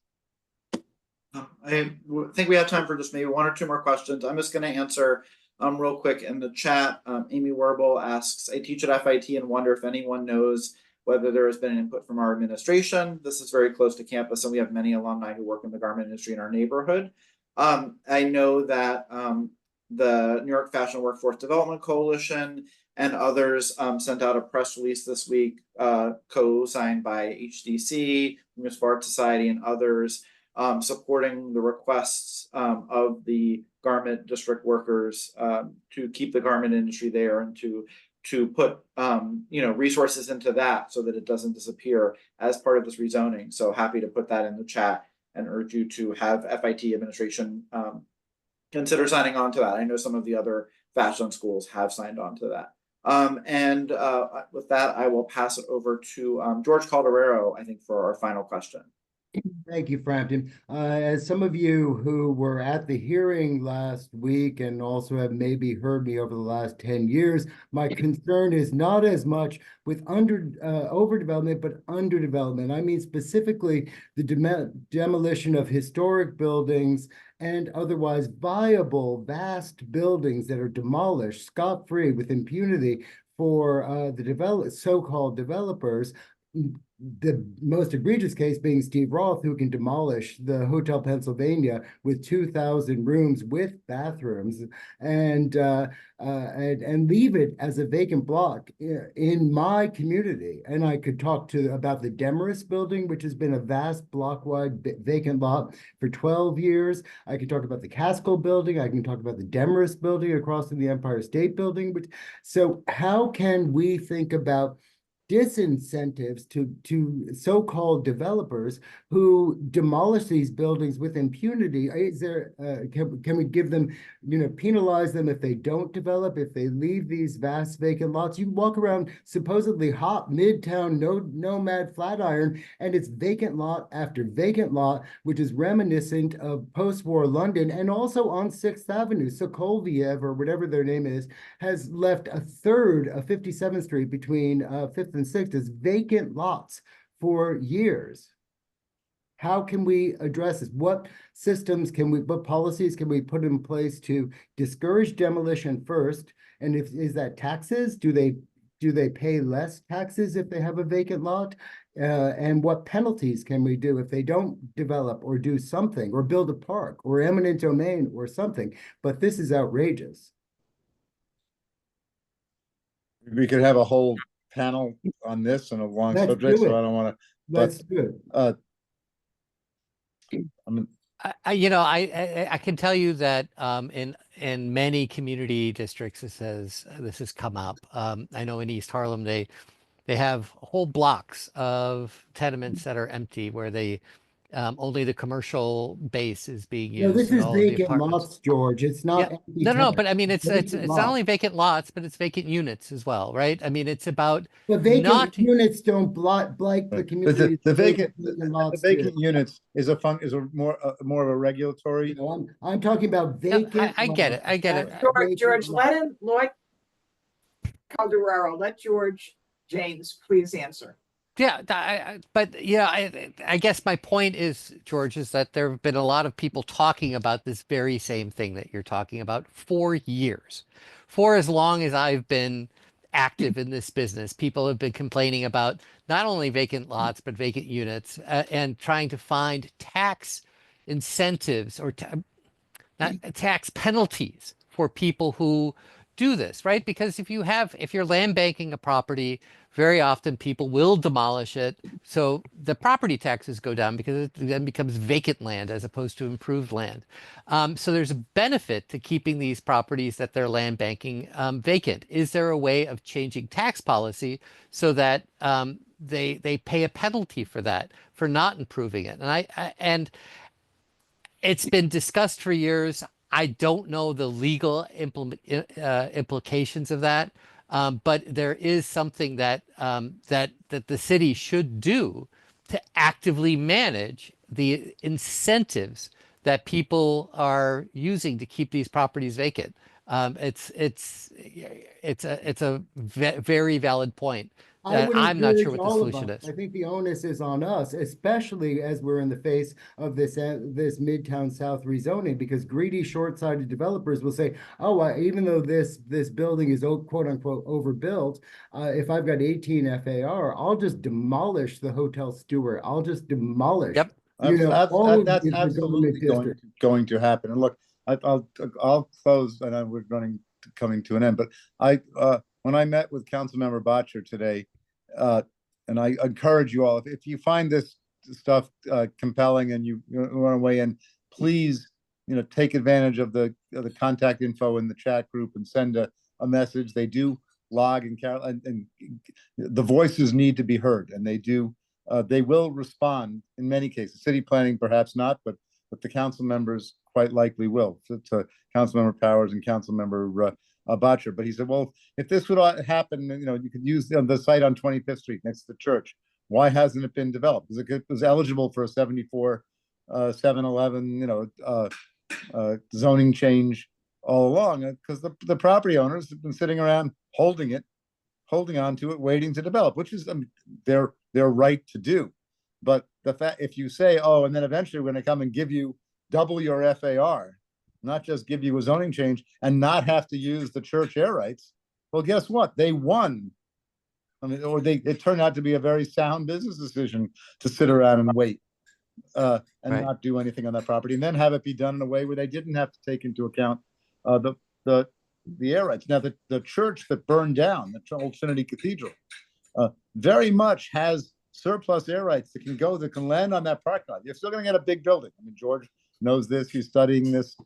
Think we have time for just maybe one or two more questions. I'm just going to answer real quick in the chat. Amy Werble asks, I teach at FIT and wonder if anyone knows whether there has been an input from our administration. This is very close to campus, and we have many alumni who work in the garment industry in our neighborhood. I know that the New York Fashion Workforce Development Coalition and others sent out a press release this week, co-signed by HDC, Miss Art Society, and others, supporting the requests of the garment district workers to keep the garment industry there and to put resources into that so that it doesn't disappear as part of this rezoning. So happy to put that in the chat and urge you to have FIT administration consider signing on to that. I know some of the other fashion schools have signed on to that. With that, I will pass it over to George Calderero, I think, for our final question. Thank you, Frampton. As some of you who were at the hearing last week and also have maybe heard me over the last 10 years, my concern is not as much with overdevelopment, but underdevelopment. I mean, specifically the demolition of historic buildings and otherwise viable, vast buildings that are demolished scot-free with impunity for the so-called developers. The most egregious case being Steve Roth, who can demolish the Hotel Pennsylvania with 2,000 rooms with bathrooms and leave it as a vacant block in my community. And I could talk about the Demarest building, which has been a vast block-wide vacant lot for 12 years. I could talk about the Casco building. I can talk about the Demarest building across from the Empire State Building. So how can we think about disincentives to so-called developers who demolish these buildings with impunity? Is there can we give them, penalize them if they don't develop, if they leave these vast vacant lots? You walk around supposedly hot Midtown nomad Flatiron, and it's vacant lot after vacant lot, which is reminiscent of post-war London. And also on 6th Avenue, Sokolviev, or whatever their name is, has left a third of 57th Street between 5th and 6th as vacant lots for years. How can we address this? What policies can we put in place to discourage demolition first? And is that taxes? Do they pay less taxes if they have a vacant lot? And what penalties can we do if they don't develop or do something or build a park or eminent domain or something? But this is outrageous. We could have a whole panel on this and a long subject, so I don't want to. Let's do it. I can tell you that in many community districts this has come up. I know in East Harlem they have whole blocks of tenements that are empty where they only the commercial base is being used. No, this is vacant lots, George. It's not empty. No, but I mean it's not only vacant lots, but it's vacant units as well, right? I mean it's about the vacant units don't blight the community. The vacant units is more of a regulatory. I'm talking about vacant. I get it. George, Lloyd Calderero, let George James please answer. Yeah, I guess my point is, George, is that there have been a lot of people talking about this very same thing that you're talking about for years. For as long as I've been active in this business, people have been complaining about not only vacant lots, but vacant units and trying to find tax incentives or tax penalties for people who do this, right? Because if you're land banking a property, very often people will demolish it. So the property taxes go down because it then becomes vacant land as opposed to improved land. So there's a benefit to keeping these properties that they're land banking vacant. Is there a way of changing tax policy so that they pay a penalty for that, for not improving it? And it's been discussed for years. I don't know the legal implications of that, but there is something that that the city should do to actively manage the incentives that people are using to keep these properties vacant. It's a very valid point I that would I'm not sure encourage what the all of solution us. is. I think the onus is on us, especially as we're in the face of this Midtown South rezoning, because greedy, short-sighted developers will say, "Oh, even though this building is quote unquote overbuilt, if I've got 18 FAR, I'll just demolish the Hotel Stewart. I'll just demolish, Yep. all of That's the government absolutely districts." going to happen. And look, I'll close, and we're coming to an end. But when I met with Councilmember Botcher today, and I encourage you all, if you find this stuff compelling and you want to weigh in, please, take advantage of the contact info in the chat group and send a message. They do log and the voices need to be heard, and they do. They will respond in many cases. City planning, perhaps not, but the council members quite likely will. To Councilmember Powers and Councilmember Botcher. But he said, well, if this would happen, you could use the site on 25th Street next to the church. Why hasn't it been developed? Because it was eligible for a 74 7-Eleven, zoning change all along, because the property owners have been sitting around holding on to it, waiting to develop, which is their right to do. But the fact, if you say, oh, and then eventually we're going to come and give you double your FAR, not just give you a zoning change and not have to use the church air rights, well, guess what? They won. I mean, or it turned out to be a very sound business decision to sit around and wait and Right. not do anything on that property, and then have it be done in a way where they didn't have to take into account the air rights. Now, the church that burned down, the old Trinity Cathedral, very much has surplus air rights that can land on that parking lot. You're still going to get a big building. I mean, George knows this. He's studying this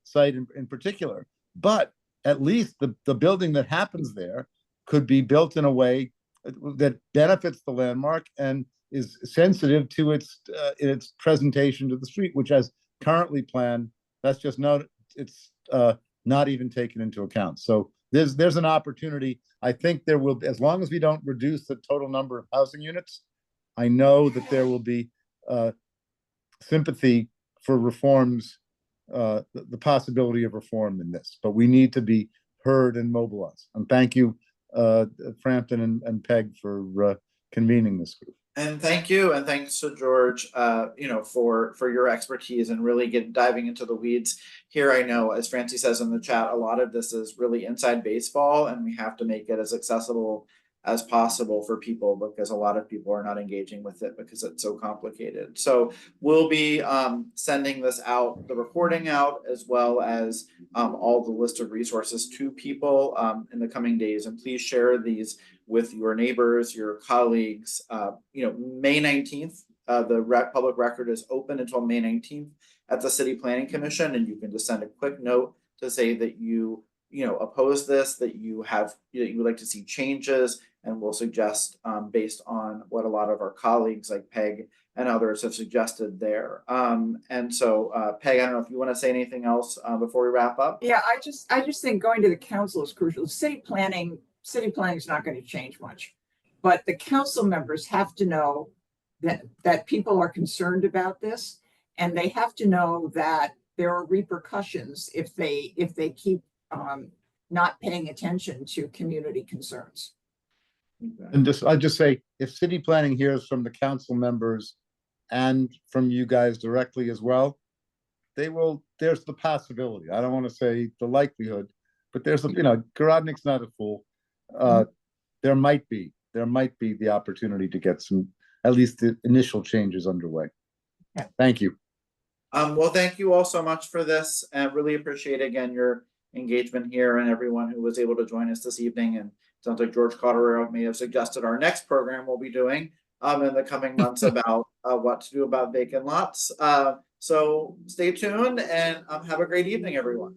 site in particular. But at least the building that happens there could be built in a way that benefits the landmark and is sensitive to its presentation to the street, which as currently planned, that's just not even taken into account. So there's an opportunity. I think there will be, as long as we don't reduce the total number of housing units, I know that there will be sympathy for reforms, the possibility of reform in this, but we need to be heard and mobilized. And thank you, Frampton and Peg, for convening this group. And thank you, and thanks to George, for your expertise and really diving into the weeds here. I know, as Francie says in the chat, a lot of this is really inside baseball, and we have to make it as accessible as possible for people, because a lot of people are not engaging with it because it's so complicated. So we'll be sending this out, the recording out, as well as all the list of resources to people in the coming days. And please share these with your neighbors, your colleagues. May 19th, the public record is open until May 19th at the City Planning Commission, and you can just send a quick note to say that you oppose this, that you would like to see changes, and we'll suggest based on what a lot of our colleagues like Peg and others have suggested there. And so Peg, I don't know if you want to say anything else before we wrap up. Yeah, I just think going to the council is crucial. City planning is not going to change much, but the council members have to know that people are concerned about this, and they have to know that there are repercussions if they keep not paying attention to community concerns. And I'll just say, if city planning hears from the council members and from you guys directly as well, there's the possibility. I don't want to say the likelihood, but there's Garodnick's not a fool. There might be the opportunity to get some, at least the initial changes underway. Yeah. Thank you. Well, thank you all so much for this, and really appreciate again your engagement here, and everyone who was able to join us this evening. And it sounds like George Cotterero may have suggested our next program we'll be doing in the coming months about what to do about vacant lots. So stay tuned and have a great evening, everyone.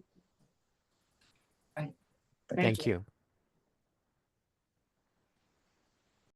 Thank you.